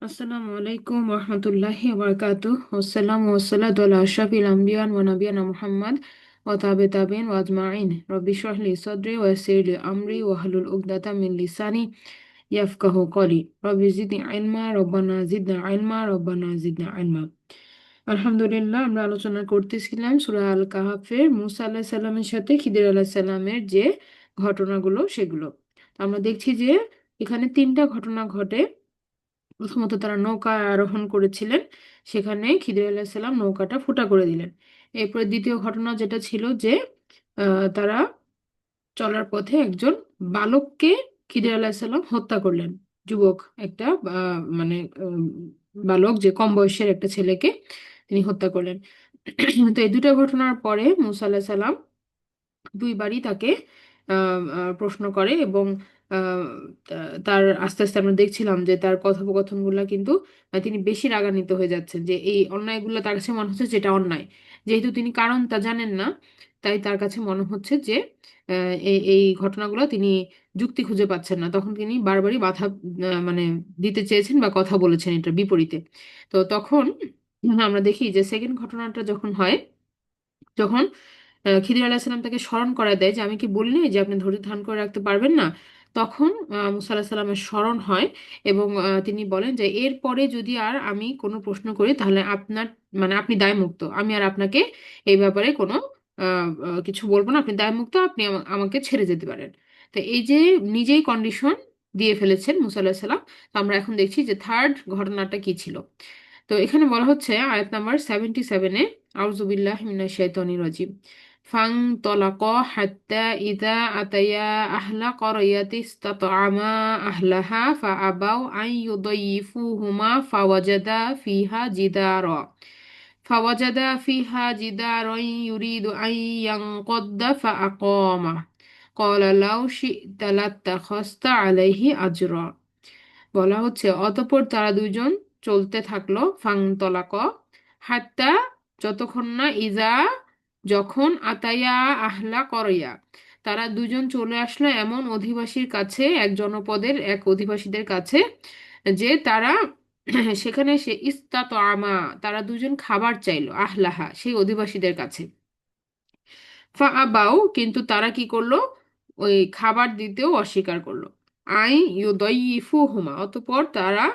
আসসালামু আলাইকুম রহমতুল্লাহি বারাকাতুহ। ওয়াসসালামু ওয়াসসালাতু আলা আশরাফিল আম্বিয়া ওয়া নাবিয়ানা মুহাম্মদ ওয়া তাবিন ওয়া আজমাইন। রব্বি ইশরাহ লি সাদরি ওয়া ইয়াসসির লি আমরি ওয়াহলুল উকদাতাম মিন লিসানি ইয়াফকাহু কওলি। রব্বি জিদনি ইলমা রব্বানা জিদনা ইলমা রব্বানা জিদনা ইলমা। আলহামদুলিল্লাহ, আমরা আলোচনা করতেছিলাম সূরা আল কাহাফের মুসা আলাইহিস সালামের সাথে খিদির আলাইহিস সালামের যে ঘটনাগুলো সেগুলো। তো আমরা দেখছি যে এখানে তিনটা ঘটনা ঘটে। প্রথমত তারা নৌকা আরোহণ করেছিলেন, সেখানে খিদির আলাইহিসসালাম নৌকাটা ফুটা করে দিলেন। এরপরে দ্বিতীয় ঘটনা যেটা ছিল যে তারা চলার পথে একজন বালককে খিদির আলাইহিসসালাম হত্যা করলেন। যুবক একটা মানে বালক, যে কম বয়সের একটা ছেলেকে তিনি হত্যা করলেন। তো এই দুটো ঘটনার পরে মুসা আলাহিসাল্লাম দুইবারই তাকে প্রশ্ন করে, এবং তার আস্তে আস্তে আমরা দেখছিলাম যে তার কথোপকথনগুলো কিন্তু তিনি বেশি রাগান্বিত হয়ে যাচ্ছেন, যে এই অন্যায়গুলো তার কাছে মনে হচ্ছে যেটা অন্যায়, যেহেতু তিনি কারণ তা জানেন না, তাই তার কাছে মনে হচ্ছে যে এই এই ঘটনাগুলো তিনি যুক্তি খুঁজে পাচ্ছেন না। তখন তিনি বারবারই বাধা মানে দিতে চেয়েছেন বা কথা বলেছেন এটার বিপরীতে। তো তখন আমরা দেখি যে সেকেন্ড ঘটনাটা যখন হয়, যখন খিদির আলাহিসাল্লাম তাকে স্মরণ করায় দেয় যে আমি কি বলিনি যে আপনি ধৈর্য ধারণ করে রাখতে পারবেন না, তখন মুসা আলাহিসাল্লামের স্মরণ হয়, এবং তিনি বলেন যে এরপরে যদি আর আমি কোনো প্রশ্ন করি তাহলে আপনার মানে আপনি দায়মুক্ত, আমি আর আপনাকে এই ব্যাপারে কোনো কিছু বলবো না, আপনি দায়মুক্ত, আপনি আমাকে ছেড়ে যেতে পারেন। তো এই যে নিজেই কন্ডিশন দিয়ে ফেলেছেন মুসা আলাহিসাল্লাম। তো আমরা এখন দেখছি যে থার্ড ঘটনাটা কি ছিল। তো এখানে বলা হচ্ছে আয়াত নাম্বার 77-এ, আউযুবিল্লাহি মিনাশ শাইতানির রাজিম, ফাং তলাকা হাত্তা ইযা আতায়া আহলা ক্বরিয়াতি ইসতাতআমা আহলাহা ফাআবাউ আন ইউদাইফুহুমা ফাওয়াজাদা ফিহা জিদারান ইউরিদু আন ইয়ানকাদ্দা ফাআকামা ক্বালা লাউ শি'তা লাত্তাখাযতা আলাইহি আজরা। বলা হচ্ছে অতঃপর তারা দুইজন চলতে থাকলো, ফাংতলাক, হাত্তা, যতক্ষণ না, ইজা, যখন, আতায়া, আহলা করইয়া, তারা দুজন চলে আসলো এমন অধিবাসীর কাছে, এক জনপদের এক অধিবাসীদের কাছে, যে তারা সেখানে সে ইস্তাত আমা, তারা দুজন খাবার চাইলো, আহলাহা, সেই অধিবাসীদের কাছে। ফা আবাও, কিন্তু তারা কি করলো, ওই খাবার দিতেও অস্বীকার করলো। আই ইউদাইফু হুমা, অতঃপর তারা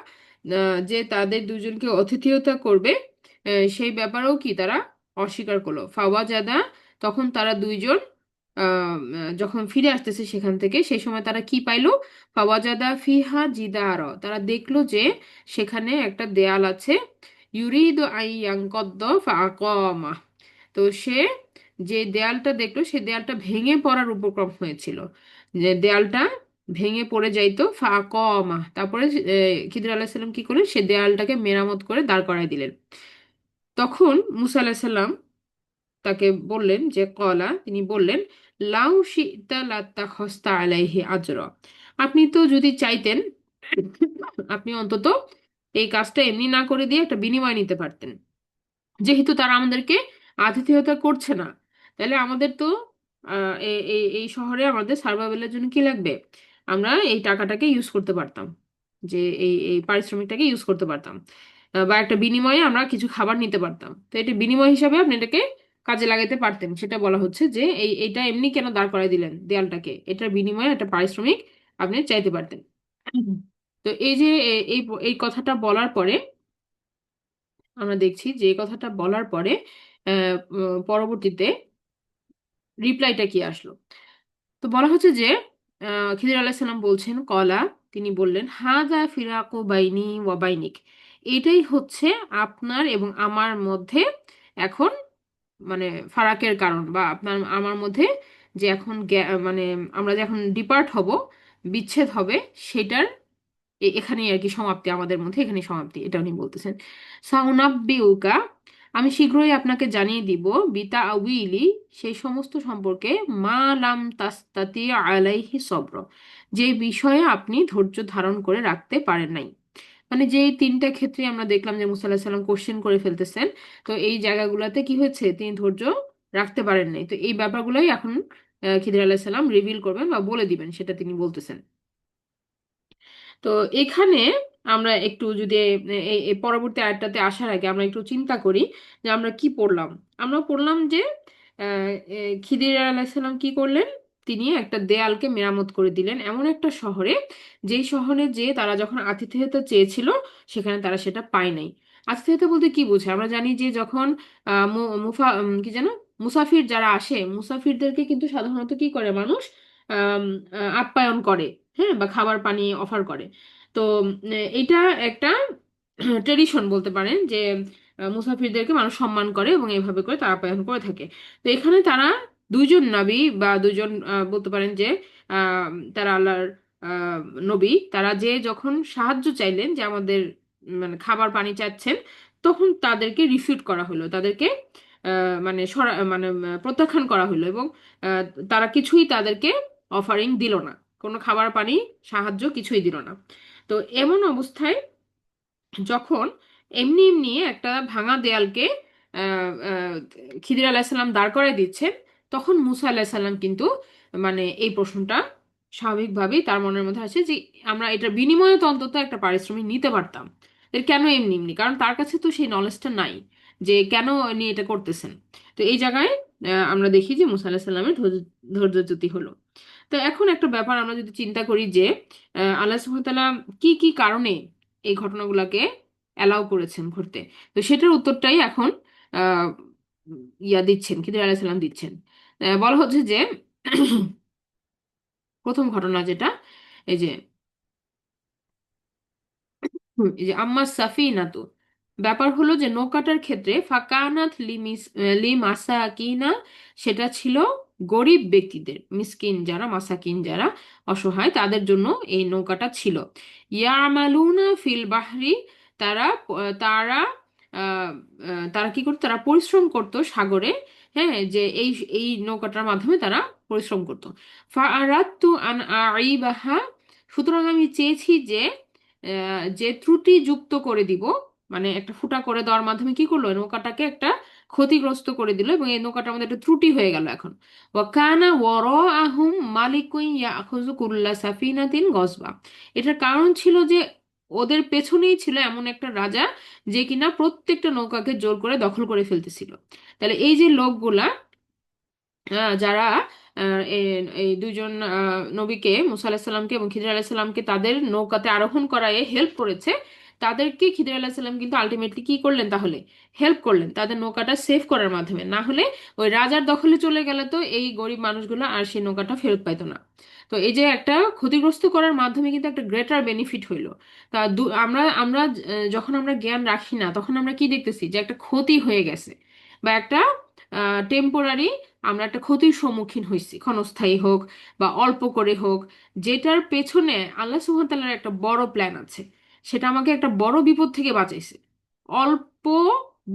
যে তাদের দুজনকে অতিথিয়তা করবে, সেই ব্যাপারেও কি তারা অস্বীকার করলো। ফাওয়াজাদা, তখন তারা দুইজন যখন ফিরে আসতেছে সেখান থেকে, সেই সময় তারা কি পাইলো, ফাওয়াজাদা ফিহা জিদার, তারা দেখলো যে সেখানে একটা দেয়াল আছে, ইউরিদু আই ইয়ানকদ্দ ফাআকামা, তো সে যে দেয়ালটা দেখলো সে দেয়ালটা ভেঙে পড়ার উপক্রম হয়েছিল, যে দেয়ালটা ভেঙে পড়ে যাইতো, ফাকমা, তারপরে খিদির আলাহিসাল্লাম কি করলেন, সে দেয়ালটাকে মেরামত করে দাঁড় করায় দিলেন। তখন মুসা আলাহিসাল্লাম তাকে বললেন যে কলা, তিনি বললেন, লাউ শি'তা লাত্তাখাযতা আলাইহি আজরা, আপনি তো যদি চাইতেন আপনি অন্তত এই কাজটা এমনি না করে দিয়ে একটা বিনিময় নিতে পারতেন। যেহেতু তারা আমাদেরকে আতিথেয়তা করছে না, তাহলে আমাদের তো এই শহরে আমাদের সার্ভাইভালের জন্য কি লাগবে, আমরা এই টাকাটাকে ইউজ করতে পারতাম, যে এই এই পারিশ্রমিকটাকে ইউজ করতে পারতাম, বা একটা বিনিময়ে আমরা কিছু খাবার নিতে পারতাম। তো এটা বিনিময় হিসাবে আপনি এটাকে কাজে লাগাতে পারতেন, সেটা বলা হচ্ছে যে এইটা এমনি কেন দাঁড় করাই দিলেন দেয়ালটাকে, এটার বিনিময়ে একটা পারিশ্রমিক আপনি চাইতে পারতেন। তো এই যে এই এই কথাটা বলার পরে আমরা দেখছি যে এই কথাটা বলার পরে পরবর্তীতে রিপ্লাইটা কি আসলো। তো বলা হচ্ছে যে খিদির আলাইহিস সালাম বলছেন, কলা, তিনি বললেন, হাযা ফিরাকু বাইনি ওয়া বাইনিক, এটাই হচ্ছে আপনার এবং আমার মধ্যে এখন মানে ফারাকের কারণ, বা আপনার আমার মধ্যে যে এখন মানে আমরা যে এখন ডিপার্ট হব, বিচ্ছেদ হবে, সেটার এখানেই আর কি সমাপ্তি, আমাদের মধ্যে এখানেই সমাপ্তি, এটা উনি বলতেছেন। সাউনাব্বিউকা, আমি শীঘ্রই আপনাকে জানিয়ে দিব, বিতা আউইলি, সেই সমস্ত সম্পর্কে, মা লাম তাস্তাতি আলাইহি সবর, যে বিষয়ে আপনি ধৈর্য ধারণ করে রাখতে পারেন নাই। মানে যে এই তিনটা ক্ষেত্রে আমরা দেখলাম যে মুসা আলাহিসাল্লাম সাল্লাম কোশ্চেন করে ফেলতেছেন, তো এই জায়গাগুলোতে কি হয়েছে, তিনি ধৈর্য রাখতে পারেন নাই। তো এই ব্যাপারগুলোই এখন খিদির আলাহিসাল্লাম সাল্লাম রিভিল করবেন বা বলে দিবেন, সেটা তিনি বলতেছেন। তো এখানে আমরা একটু যদি এই পরবর্তী আয়াতটাতে আসার আগে আমরা একটু চিন্তা করি যে আমরা কি পড়লাম। আমরা পড়লাম যে খিদির আলাইসাল্লাম কি করলেন, তিনি একটা দেয়ালকে মেরামত করে দিলেন এমন একটা শহরে, যেই শহরে যে তারা যখন আতিথেয়তা চেয়েছিল সেখানে তারা সেটা পায় নাই। আতিথেয়তা বলতে কি বোঝায়? আমরা জানি যে যখন কি যেন, মুসাফির যারা আসে, মুসাফিরদেরকে কিন্তু সাধারণত কি করে মানুষ আম, আপ্যায়ন করে, হ্যাঁ, বা খাবার পানি অফার করে। তো এটা একটা ট্রেডিশন বলতে পারেন যে মুসাফিরদেরকে মানুষ সম্মান করে এবং এইভাবে করে তারা আপ্যায়ন করে থাকে। তো এখানে তারা দুইজন নবী বা দুইজন বলতে পারেন যে আহ, তারা আল্লাহর আহ, নবী, তারা যে যখন সাহায্য চাইলেন যে আমাদের মানে খাবার পানি চাচ্ছেন, তখন তাদেরকে রিফিউট করা হলো, তাদেরকে মানে প্রত্যাখ্যান করা হলো, এবং আহ, তারা কিছুই তাদেরকে অফারিং দিল না, কোনো খাবার পানি সাহায্য কিছুই দিল না। তো এমন অবস্থায় যখন এমনি এমনি একটা ভাঙা দেয়ালকে খিদির আলাহিসাল্লাম দাঁড় করায় দিচ্ছেন, তখন মুসা আলাহিসাল্লাম কিন্তু মানে এই প্রশ্নটা স্বাভাবিকভাবেই তার মনের মধ্যে আসে যে আমরা এটার বিনিময়ে তো অন্তত একটা পারিশ্রমিক নিতে পারতাম, এর কেন এমনি এমনি, কারণ তার কাছে তো সেই নলেজটা নাই যে কেন উনি এটা করতেছেন। তো এই জায়গায় আমরা দেখি যে মুসা আলাহিসাল্লামের ধৈর্যচ্যুতি হলো। তো এখন একটা ব্যাপার আমরা যদি চিন্তা করি যে আল্লাহ সুবহানাহু ওয়া তাআলা কি কি কারণে এই ঘটনাগুলোকে অ্যালাউ করেছেন ঘটতে, তো সেটার উত্তরটাই এখন আহ দিচ্ছেন, খিদির আলাইহিস সালাম দিচ্ছেন। বলা হচ্ছে যে প্রথম ঘটনা যেটা, এই যে এই যে আম্মা সাফিনাতু, ব্যাপার হলো যে নৌকাটার ক্ষেত্রে ফাকানাত লিমাসাকিনা, সেটা ছিল গরিব ব্যক্তিদের, মিসকিন যারা, মাসাকিন যারা অসহায়, তাদের জন্য এই নৌকাটা ছিল। ইয়ামালুনা ফিল বাহরি, তারা তারা তারা কি করতো, তারা পরিশ্রম করত সাগরে, হ্যাঁ, যে এই এই নৌকাটার মাধ্যমে তারা পরিশ্রম করত। ফাআরাদতু আন আইবাহা, সুতরাং আমি চেয়েছি যে যে ত্রুটি যুক্ত করে দিব, মানে একটা ফুটা করে দেওয়ার মাধ্যমে কি করলো, নৌকাটাকে একটা ক্ষতিগ্রস্ত করে দিল, এবং এই নৌকাটার মধ্যে একটা ত্রুটি হয়ে গেল। এখন ওয়াকানা ওয়ারাআহুম মালিকুন ইয়াখুযু কুল্লা সাফিনাতিন গসবা, এটার কারণ ছিল যে ওদের পেছনেই ছিল এমন একটা রাজা যে কিনা প্রত্যেকটা নৌকাকে জোর করে দখল করে ফেলতেছিল। তাহলে এই যে লোকগুলা যারা এই দুইজন নবীকে, মুসা আলাহিসাল্লামকে এবং খিদির আলাহিসাল্লামকে তাদের নৌকাতে আরোহণ করায় হেল্প করেছে, তাদেরকে খিদির আলাহিসাল্লাম কিন্তু আলটিমেটলি কি করলেন, তাহলে হেল্প করলেন তাদের নৌকাটা সেভ করার মাধ্যমে। না হলে ওই রাজার দখলে চলে গেলে তো এই গরিব মানুষগুলো আর সেই নৌকাটা ফেরত পাইতো না। তো এই যে একটা ক্ষতিগ্রস্ত করার মাধ্যমে কিন্তু একটা গ্রেটার বেনিফিট হইলো। তা আমরা আমরা যখন আমরা জ্ঞান রাখি না, তখন আমরা কি দেখতেছি যে একটা ক্ষতি হয়ে গেছে, বা একটা টেম্পোরারি আমরা একটা ক্ষতির সম্মুখীন হয়েছি, ক্ষণস্থায়ী হোক বা অল্প করে হোক, যেটার পেছনে আল্লাহ সুবহানাহু ওয়া তাআলার একটা বড় প্ল্যান আছে, সেটা আমাকে একটা বড় বিপদ থেকে বাঁচাইছে। অল্প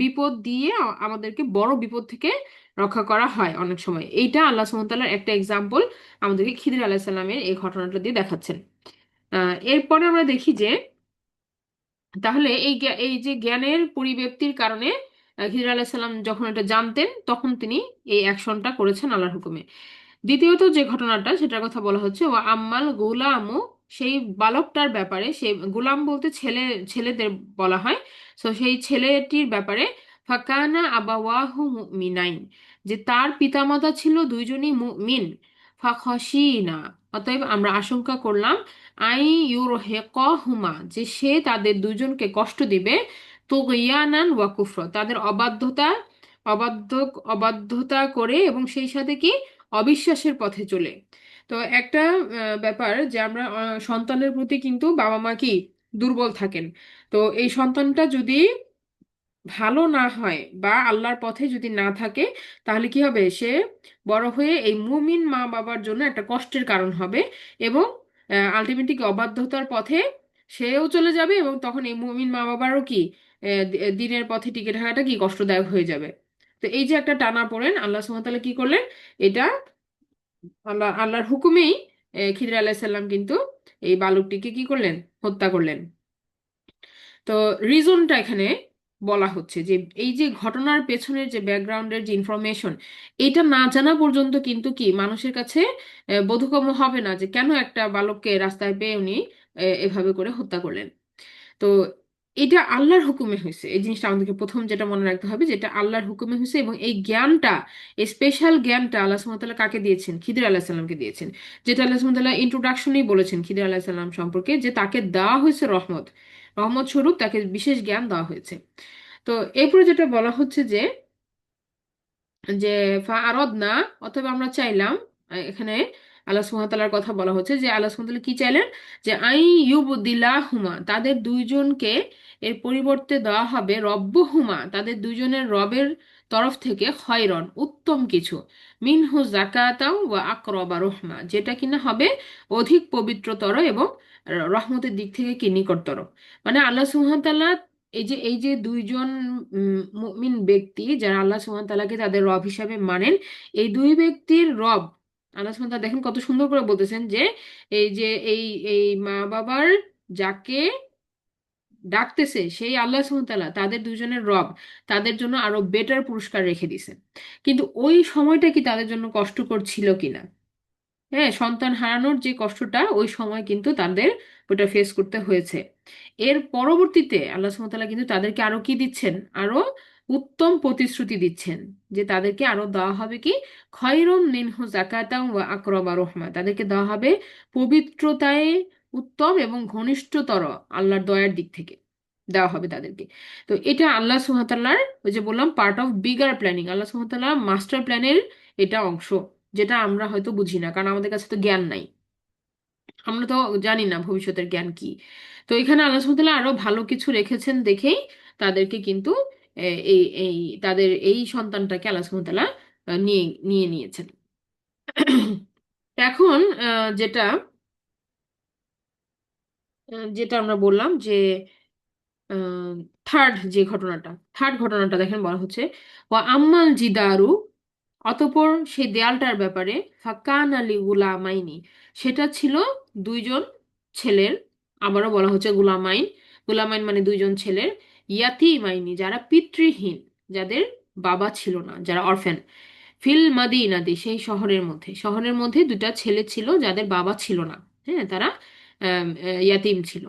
বিপদ দিয়ে আমাদেরকে বড় বিপদ থেকে রক্ষা করা হয় অনেক সময়। এইটা আল্লাহ সুবহানাহু ওয়া তাআলার একটা এক্সাম্পল আমাদেরকে খিদির আলাইহিস সালামের এই ঘটনাটা দিয়ে দেখাচ্ছেন। এরপরে আমরা দেখি যে তাহলে এই যে জ্ঞানের পরিব্যাপ্তির কারণে খিদির আলাইহিস সালাম যখন এটা জানতেন, তখন তিনি এই অ্যাকশনটা করেছেন আল্লাহর হুকুমে। দ্বিতীয়ত যে ঘটনাটা সেটার কথা বলা হচ্ছে, ও আম্মাল গুলামু, সেই বালকটার ব্যাপারে, সেই গুলাম বলতে ছেলেদের বলা হয়, তো সেই ছেলেটির ব্যাপারে ফাকানা আবাওয়াহু মুমিনাইন, যে তার পিতামাতা ছিল দুইজনই মুমিন। ফাখশিনা, অতএব আমরা আশঙ্কা করলাম, আই ইউরহিকাহুমা, যে সে তাদের দুজনকে কষ্ট দিবে, তুগয়ানান ওয়া কুফর, তাদের অবাধ্য অবাধ্যতা করে এবং সেই সাথে কি অবিশ্বাসের পথে চলে। তো একটা ব্যাপার যে আমরা সন্তানের প্রতি কিন্তু বাবা মা কি দুর্বল থাকেন। তো এই সন্তানটা যদি ভালো না হয় বা আল্লাহর পথে যদি না থাকে, তাহলে কি হবে, সে বড় হয়ে এই মুমিন মা বাবার জন্য একটা কষ্টের কারণ হবে, এবং আলটিমেটলি অবাধ্যতার পথে সেও চলে যাবে, এবং তখন এই মুমিন মা বাবারও কি দিনের পথে টিকে থাকাটা কি কষ্টদায়ক হয়ে যাবে। তো এই যে একটা টানাপোড়েন, আল্লাহ সুবহানাহু ওয়া তাআলা কি করলেন, এটা আল্লাহর হুকুমেই খিদর আলাইহিস সালাম কিন্তু এই বালকটিকে কি করলেন, হত্যা করলেন। তো রিজনটা এখানে বলা হচ্ছে যে এই যে ঘটনার পেছনের যে ব্যাকগ্রাউন্ডের যে ইনফরমেশন, এটা না জানা পর্যন্ত কিন্তু কি মানুষের কাছে বোধগম্য হবে না যে কেন একটা বালককে রাস্তায় পেয়ে উনি এভাবে করে হত্যা করলেন। তো এটা আল্লাহর হুকুমে হয়েছে, এই জিনিসটা আমাদেরকে প্রথম যেটা মনে রাখতে হবে, যেটা আল্লাহর হুকুমে হয়েছে। এবং এই জ্ঞানটা, এই স্পেশাল জ্ঞানটা আল্লাহ সুবহানাহু ওয়া তাআলা কাকে দিয়েছেন? খিদির আলাইহিস সালামকে দিয়েছেন। যেটা আল্লাহ সুবহানাহু ওয়া তাআলা ইন্ট্রোডাকশনেই বলেছেন খিদির আলাইহিস সালাম সম্পর্কে, যে তাকে দেওয়া হয়েছে রহমত, রহমত স্বরূপ তাকে বিশেষ জ্ঞান দেওয়া হয়েছে। তো এরপরে যেটা বলা হচ্ছে যে ফাআরাদনা, অথবা আমরা চাইলাম, এখানে আল্লাহ সুবহানাহু ওয়া তাআলার কথা বলা হচ্ছে যে আল্লাহ সুবহানাহু ওয়া তাআলা কি চাইলেন, যে আই ইউবদিলাহুমা, তাদের দুইজনকে এর পরিবর্তে দেওয়া হবে, রব্বুহুমা, তাদের দুইজনের রবের তরফ থেকে, খয়রন, উত্তম কিছু, মিনহু জাকাতাও ওয়া আকরাবা রহমা, যেটা কিনা হবে অধিক পবিত্রতর এবং রহমতের দিক থেকে কি নিকটতর। মানে আল্লাহ সুবহানাহু ওয়া তাআলা এই যে দুইজন মুমিন ব্যক্তি যারা আল্লাহ সুবহানাহু ওয়া তাআলাকে তাদের রব হিসাবে মানেন, এই দুই ব্যক্তির রব আল্লাহ সুবহানাহু ওয়া তাআলা দেখেন কত সুন্দর করে বলতেছেন যে এই যে এই এই মা বাবার যাকে ডাকতেছে সেই আল্লাহ সুবহানাহু ওয়া তাআলা তাদের দুইজনের রব, তাদের জন্য আরো বেটার পুরস্কার রেখে দিছেন। কিন্তু ওই সময়টা কি তাদের জন্য কষ্টকর ছিল কিনা? হ্যাঁ, সন্তান হারানোর যে কষ্টটা ওই সময় কিন্তু তাদের ওটা ফেস করতে হয়েছে। এর পরবর্তীতে আল্লাহ সুবহানাহু ওয়া তাআলা কিন্তু তাদেরকে আরো কি দিচ্ছেন, আরো উত্তম প্রতিশ্রুতি দিচ্ছেন, যে তাদেরকে আরো দেওয়া হবে কি, খয়রুম মিনহু যাকাতাও ওয়া আকরাবা রহমা, তাদেরকে দেওয়া হবে পবিত্রতায় উত্তম এবং ঘনিষ্ঠতর, আল্লাহর দয়ার দিক থেকে দেওয়া হবে তাদেরকে। তো এটা আল্লাহ সুবহানাহু ওয়া তাআলার, ওই যে বললাম, পার্ট অফ বিগার প্ল্যানিং, আল্লাহ সুবহানাহু ওয়া তাআলা মাস্টার প্ল্যানের এটা অংশ, যেটা আমরা হয়তো বুঝি না, কারণ আমাদের কাছে তো জ্ঞান নাই, আমরা তো জানি না ভবিষ্যতের জ্ঞান কি। তো এখানে আল্লাহ সুবহানাহু ওয়া তাআলা আরো ভালো কিছু রেখেছেন দেখেই তাদেরকে কিন্তু এই এই তাদের এই সন্তানটাকে আল্লাহ সুবহানাহু ওয়া তাআলা নিয়ে নিয়ে নিয়েছেন। এখন যেটা আমরা বললাম যে থার্ড ঘটনাটা দেখেন বলা হচ্ছে, ও আম্মাল জিদারু, অতঃপর সেই দেয়ালটার ব্যাপারে, ফাকান আলী গুলামাইনি, সেটা ছিল দুইজন ছেলের, আবারও বলা হচ্ছে গুলামাইন, গুলামাইন মানে দুইজন ছেলের, ইয়াতিমাইনি, যারা পিতৃহীন, যাদের বাবা ছিল না, যারা অরফ্যান, ফিল মাদিনাতি, সেই শহরের মধ্যে দুটা ছেলে ছিল যাদের বাবা ছিল না। হ্যাঁ, তারা ইয়াতিম ছিল।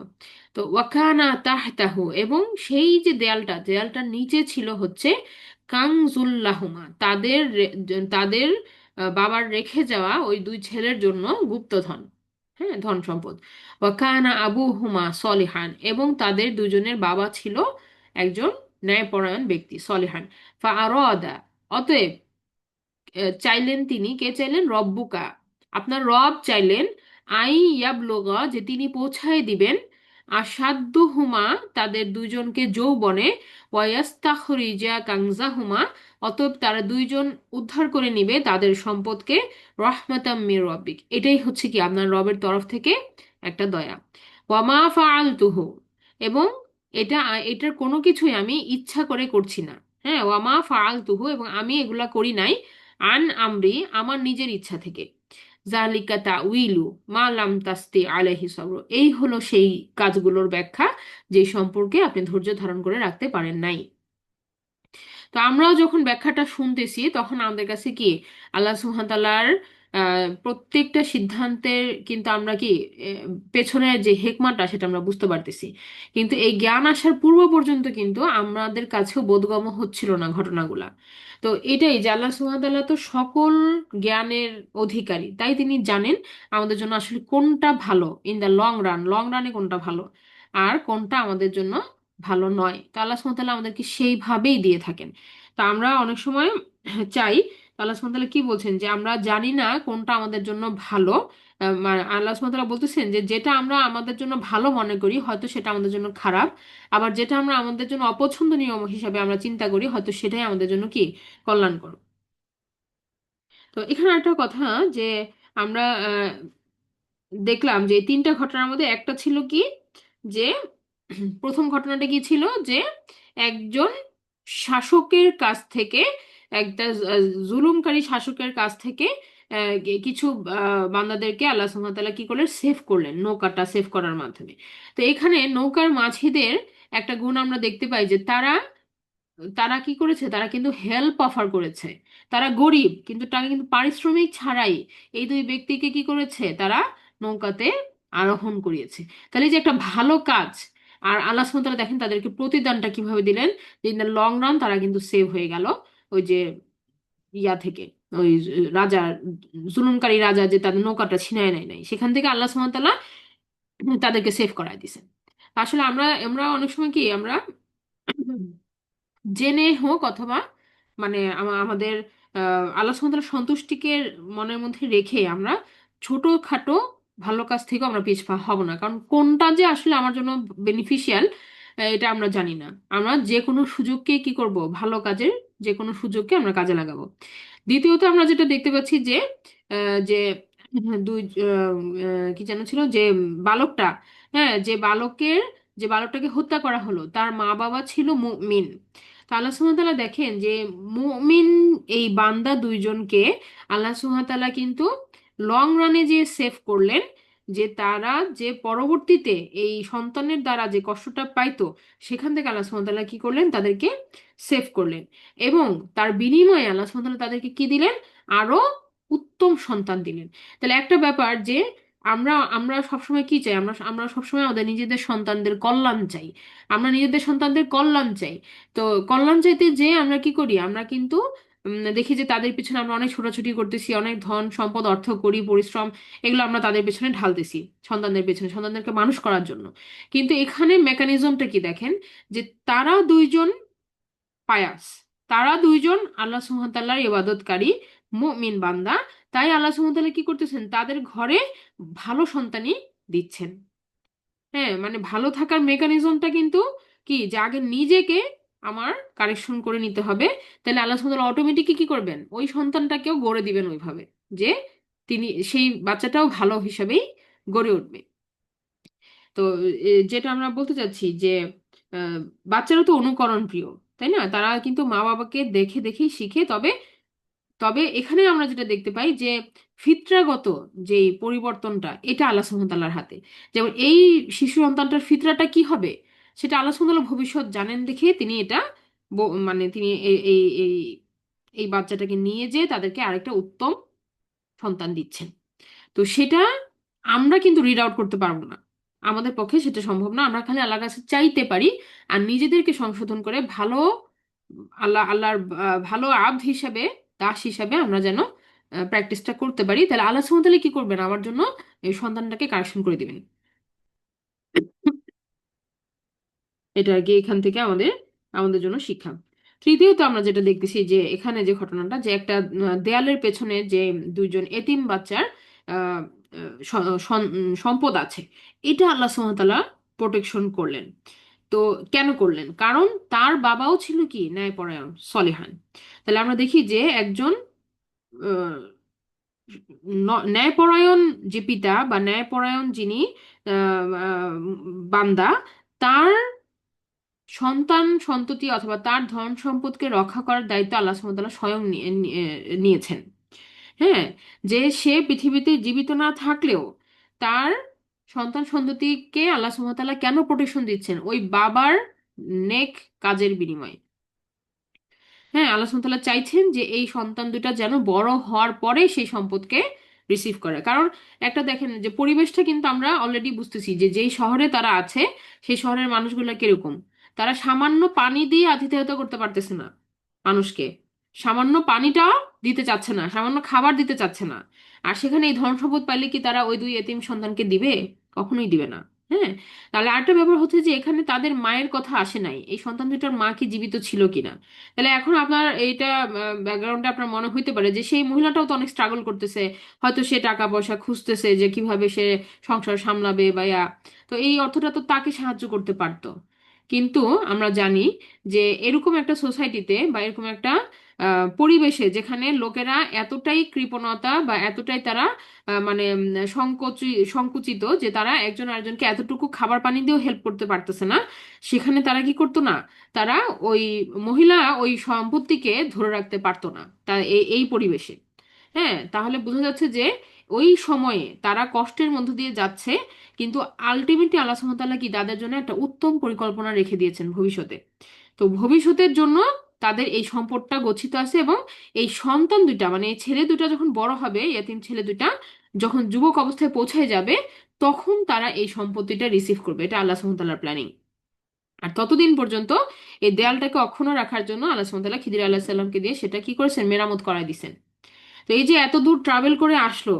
তো ওয়াকানা তাহতাহু, এবং সেই যে দেয়ালটার নিচে ছিল হচ্ছে কাংজুল্লাহুমা, তাদের বাবার রেখে যাওয়া ওই দুই ছেলের জন্য গুপ্তধন, হ্যাঁ, ধন সম্পদ। ওয়াকানা আবুহুমা সলিহান, এবং তাদের দুজনের বাবা ছিল একজন ন্যায়পরায়ণ ব্যক্তি, সলিহান। ফা আরাদা, অতএব চাইলেন তিনি, কে চাইলেন? রব্বুকা, আপনার রব চাইলেন, আই ইয়াবলুগা, যে তিনি পৌঁছায় দিবেন, আসাদ্দুহুমা, তাদের দুজনকে যৌবনে, ওয়াস্তাখরিজা কাংজাহুমা, অতএব তারা দুইজন উদ্ধার করে নিবে তাদের সম্পদকে, রহমাতাম মির রব্বিক, এটাই হচ্ছে কি আপনার রবের তরফ থেকে একটা দয়া। ওয়ামা ফাআলতুহু, এবং এটার কোনো কিছুই আমি ইচ্ছা করে করছি না। হ্যাঁ, ওয়ামা ফাআলতুহু, এবং আমি এগুলা করি নাই, আন আমরি, আমার নিজের ইচ্ছা থেকে, জালিকা তাউইলু মা লাম তাস্তি আলাইহি সবর, এই হলো সেই কাজগুলোর ব্যাখ্যা যে সম্পর্কে আপনি ধৈর্য ধারণ করে রাখতে পারেন নাই। তো আমরাও যখন ব্যাখ্যাটা শুনতেছি তখন আমাদের কাছে কি আল্লাহ সুবহানাহু ওয়া তাআলার প্রত্যেকটা সিদ্ধান্তের কিন্তু আমরা কি পেছনের যে হেকমাটা সেটা আমরা বুঝতে পারতেছি। কিন্তু এই জ্ঞান আসার পূর্ব পর্যন্ত কিন্তু আমাদের কাছেও বোধগম্য হচ্ছিল না ঘটনাগুলা। তো এটাই যে আল্লাহ সুবহানাহু ওয়া তাআলা তো সকল জ্ঞানের অধিকারী, তাই তিনি জানেন আমাদের জন্য আসলে কোনটা ভালো, ইন দ্য লং রানে কোনটা ভালো আর কোনটা আমাদের জন্য ভালো নয়। তো আল্লাহ সুবহানাহু ওয়া তাআলা আমাদেরকে সেইভাবেই দিয়ে থাকেন। তা আমরা অনেক সময় চাই, তো আল্লাহ সুবহানাহু ওয়া তাআলা কি বলছেন, যে আমরা জানি না কোনটা আমাদের জন্য ভালো। মানে আল্লাহ সুবহানাহু ওয়া তাআলা বলতেছেন যে যেটা আমরা আমাদের জন্য ভালো মনে করি হয়তো সেটা আমাদের জন্য খারাপ, আবার যেটা আমরা আমাদের জন্য অপছন্দনীয় হিসাবে আমরা চিন্তা করি হয়তো সেটাই আমাদের জন্য কি কল্যাণকর। তো এখানে একটা কথা, যে আমরা দেখলাম যে এই তিনটা ঘটনার মধ্যে একটা ছিল কি, যে প্রথম ঘটনাটা কি ছিল, যে একজন শাসকের কাছ থেকে, একটা জুলুমকারী শাসকের কাছ থেকে কিছু বান্দাদেরকে আল্লাহ সুবহানাহু ওয়া তাআলা কি করলেন, সেভ করলেন নৌকাটা সেভ করার মাধ্যমে। তো এখানে নৌকার মাঝিদের একটা গুণ আমরা দেখতে পাই, যে তারা তারা কি করেছে, তারা কিন্তু হেল্প অফার করেছে। তারা গরিব কিন্তু তারা কিন্তু পারিশ্রমিক ছাড়াই এই দুই ব্যক্তিকে কি করেছে, তারা নৌকাতে আরোহণ করিয়েছে। তাহলে এই যে একটা ভালো কাজ, আর আল্লাহ সুবহানাহু ওয়া তাআলা দেখেন তাদেরকে প্রতিদানটা কিভাবে দিলেন, যে ইন দ্য লং রান তারা কিন্তু সেভ হয়ে গেল ওই যে ইয়া থেকে, ওই রাজা, জুলুমকারী রাজা যে তাদের নৌকাটা ছিনায় নেয় নাই, সেখান থেকে আল্লাহ সুবহানাহু ওয়া তাআলা তাদেরকে সেভ করায় দিয়েছেন। আসলে আমরা আমরা অনেক সময় কি আমরা জেনে হোক অথবা মানে আমাদের আল্লাহ সুবহানাহু ওয়া তাআলার সন্তুষ্টিকে মনের মধ্যে রেখে আমরা ছোটখাটো ভালো কাজ থেকে আমরা পিছপা হব না, কারণ কোনটা যে আসলে আমার জন্য বেনিফিশিয়াল এটা আমরা জানি না। আমরা যে কোনো সুযোগকে কি করব, ভালো কাজের যে কোনো সুযোগকে আমরা কাজে লাগাবো। দ্বিতীয়ত আমরা যেটা দেখতে পাচ্ছি যে যে দুই কি যেন ছিল যে বালকটা, হ্যাঁ, যে বালকটাকে হত্যা করা হলো তার মা বাবা ছিল মুমিন। তো আল্লাহ সুবহানাহু ওয়া তাআলা দেখেন যে মুমিন এই বান্দা দুইজনকে আল্লাহ সুবহানাহু ওয়া তাআলা কিন্তু লং রানে যে সেভ করলেন, যে তারা যে পরবর্তীতে এই সন্তানের দ্বারা যে কষ্টটা পাইতো সেখান থেকে আল্লাহ সুবহানাহু ওয়া তাআলা কি করলেন, তাদেরকে সেভ করলেন। এবং তার বিনিময়ে আল্লাহ সুবহানাহু ওয়া তাআলা তাদেরকে কি দিলেন, আরো উত্তম সন্তান দিলেন। তাহলে একটা ব্যাপার যে আমরা আমরা সবসময় কি চাই, আমরা আমরা সবসময় আমাদের নিজেদের সন্তানদের কল্যাণ চাই, আমরা নিজেদের সন্তানদের কল্যাণ চাই। তো কল্যাণ চাইতে যে আমরা কি করি, আমরা কিন্তু দেখি যে তাদের পিছনে আমরা অনেক ছোটাছুটি করতেছি, অনেক ধন সম্পদ অর্থ করি, পরিশ্রম এগুলো আমরা তাদের পেছনে ঢালতেছি, সন্তানদের পেছনে, সন্তানদেরকে মানুষ করার জন্য। কিন্তু এখানে মেকানিজমটা কি দেখেন, যে তারা দুইজন পায়াস, তারা দুইজন আল্লাহ সুবহানাহু ওয়া তাআলার ইবাদতকারী মুমিন বান্দা। তাই আল্লাহ সুবহানাহু ওয়া তাআলা কি করতেছেন, তাদের ঘরে ভালো সন্তানই দিচ্ছেন। হ্যাঁ, মানে ভালো থাকার মেকানিজমটা কিন্তু কি, যে আগে নিজেকে আমার কারেকশন করে নিতে হবে। তাহলে আল্লাহ সুবহানাহু ওয়া তাআলা অটোমেটিকই কি করবেন, ওই সন্তানটাকেও গড়ে দিবেন ওইভাবে, যে তিনি সেই বাচ্চাটাও ভালো হিসাবেই গড়ে উঠবে। তো যেটা আমরা বলতে চাচ্ছি যে বাচ্চারা তো অনুকরণ প্রিয়, তাই না? তারা কিন্তু মা বাবাকে দেখে দেখেই শিখে। তবে তবে এখানে আমরা যেটা দেখতে পাই যে ফিতরাগত যে পরিবর্তনটা, এটা আল্লাহ সুবহানাহু ওয়া তাআলার হাতে। যেমন এই শিশু সন্তানটার ফিতরাটা কি হবে, সেটা আল্লাহ সুবহানাহু ওয়া তাআলা ভবিষ্যৎ জানেন দেখে তিনি এটা মানে তিনি এই এই এই এই বাচ্চাটাকে নিয়ে যেয়ে তাদেরকে আরেকটা উত্তম সন্তান দিচ্ছেন। তো সেটা আমরা কিন্তু রিড আউট করতে পারবো না, আমাদের পক্ষে সেটা সম্ভব না। আমরা খালি আল্লাহর কাছে চাইতে পারি, আর নিজেদেরকে সংশোধন করে ভালো আল্লাহর ভালো আব্দ হিসাবে, দাস হিসাবে আমরা যেন প্র্যাকটিসটা করতে পারি। তাহলে আল্লাহ সুবহানাহু ওয়া তাআলা কি করবেন, আমার জন্য এই সন্তানটাকে কারেকশন করে দিবেন। এটা আর কি এখান থেকে আমাদের আমাদের জন্য শিক্ষা। তৃতীয়ত আমরা যেটা দেখতেছি যে এখানে যে ঘটনাটা, যে একটা দেয়ালের পেছনে যে দুইজন এতিম বাচ্চার আহ, সম্পদ আছে, এটা আল্লাহ সুবহানাহু ওয়া তাআলা প্রোটেকশন করলেন। তো কেন করলেন, কারণ তার বাবাও ছিল কি ন্যায়পরায়ণ সলিহান। তাহলে আমরা দেখি যে একজন আহ, ন্যায়পরায়ণ যে পিতা বা ন্যায়পরায়ণ যিনি বান্দা, তার সন্তান সন্ততি অথবা তার ধন সম্পদকে রক্ষা করার দায়িত্ব আল্লাহ সুবহানাহু ওয়া তাআলা স্বয়ং নিয়েছেন। হ্যাঁ, যে সে পৃথিবীতে জীবিত না থাকলেও তার সন্তান সন্ততিকে আল্লাহ সুবহানাহু ওয়া তাআলা কেন প্রোটেকশন দিচ্ছেন, ওই বাবার নেক কাজের বিনিময়ে। হ্যাঁ, আল্লাহ সুবহানাহু ওয়া তাআলা চাইছেন যে এই সন্তান দুটা যেন বড় হওয়ার পরে সেই সম্পদকে রিসিভ করে। কারণ একটা দেখেন যে পরিবেশটা কিন্তু আমরা অলরেডি বুঝতেছি যে যেই শহরে তারা আছে সেই শহরের মানুষগুলো কিরকম। তারা সামান্য পানি দিয়ে আতিথেয়তা করতে পারতেছে না মানুষকে, সামান্য পানিটা দিতে চাচ্ছে না, সামান্য খাবার দিতে চাচ্ছে না। আর সেখানে এই ধন সম্পদ পাইলে কি তারা ওই দুই এতিম সন্তানকে দিবে? কখনোই দিবে না। হ্যাঁ, তাহলে আরেকটা ব্যাপার হচ্ছে যে এখানে তাদের মায়ের কথা আসে নাই, এই সন্তান দুটার মা কি জীবিত ছিল কিনা। তাহলে এখন আপনার এইটা ব্যাকগ্রাউন্ডে আপনার মনে হইতে পারে যে সেই মহিলাটাও তো অনেক স্ট্রাগল করতেছে, হয়তো সে টাকা পয়সা খুঁজতেছে যে কিভাবে সে সংসার সামলাবে বা তো এই অর্থটা তো তাকে সাহায্য করতে পারতো। কিন্তু আমরা জানি যে এরকম একটা সোসাইটিতে বা এরকম একটা পরিবেশে যেখানে লোকেরা এতটাই কৃপণতা বা এতটাই তারা মানে সংকুচিত যে তারা একজন আরেকজনকে এতটুকু খাবার পানি দিয়েও হেল্প করতে পারতেছে না, সেখানে তারা কি করতো না, তারা ওই মহিলা ওই সম্পত্তিকে ধরে রাখতে পারতো না তা এই পরিবেশে। হ্যাঁ, তাহলে বোঝা যাচ্ছে যে ওই সময়ে তারা কষ্টের মধ্য দিয়ে যাচ্ছে, কিন্তু আলটিমেটলি আল্লাহ সুবহানাহু ওয়া তাআলা কি তাদের জন্য একটা উত্তম পরিকল্পনা রেখে দিয়েছেন ভবিষ্যতে। তো ভবিষ্যতের জন্য তাদের এই সম্পদটা গচ্ছিত আছে, এবং এই সন্তান দুইটা মানে এই ছেলে দুটা যখন বড় হবে, এতিম ছেলে দুটা যখন যুবক অবস্থায় পৌঁছে যাবে, তখন তারা এই সম্পত্তিটা রিসিভ করবে। এটা আল্লাহ সুবহানাহু ওয়া তাআলার প্ল্যানিং। আর ততদিন পর্যন্ত এই দেয়ালটাকে অক্ষুণ্ণ রাখার জন্য আল্লাহ সুবহানাহু ওয়া তাআলা খিদির আলাইহিস সালামকে দিয়ে সেটা কি করেছেন, মেরামত করায় দিছেন। তো এই যে এত দূর ট্রাভেল করে আসলো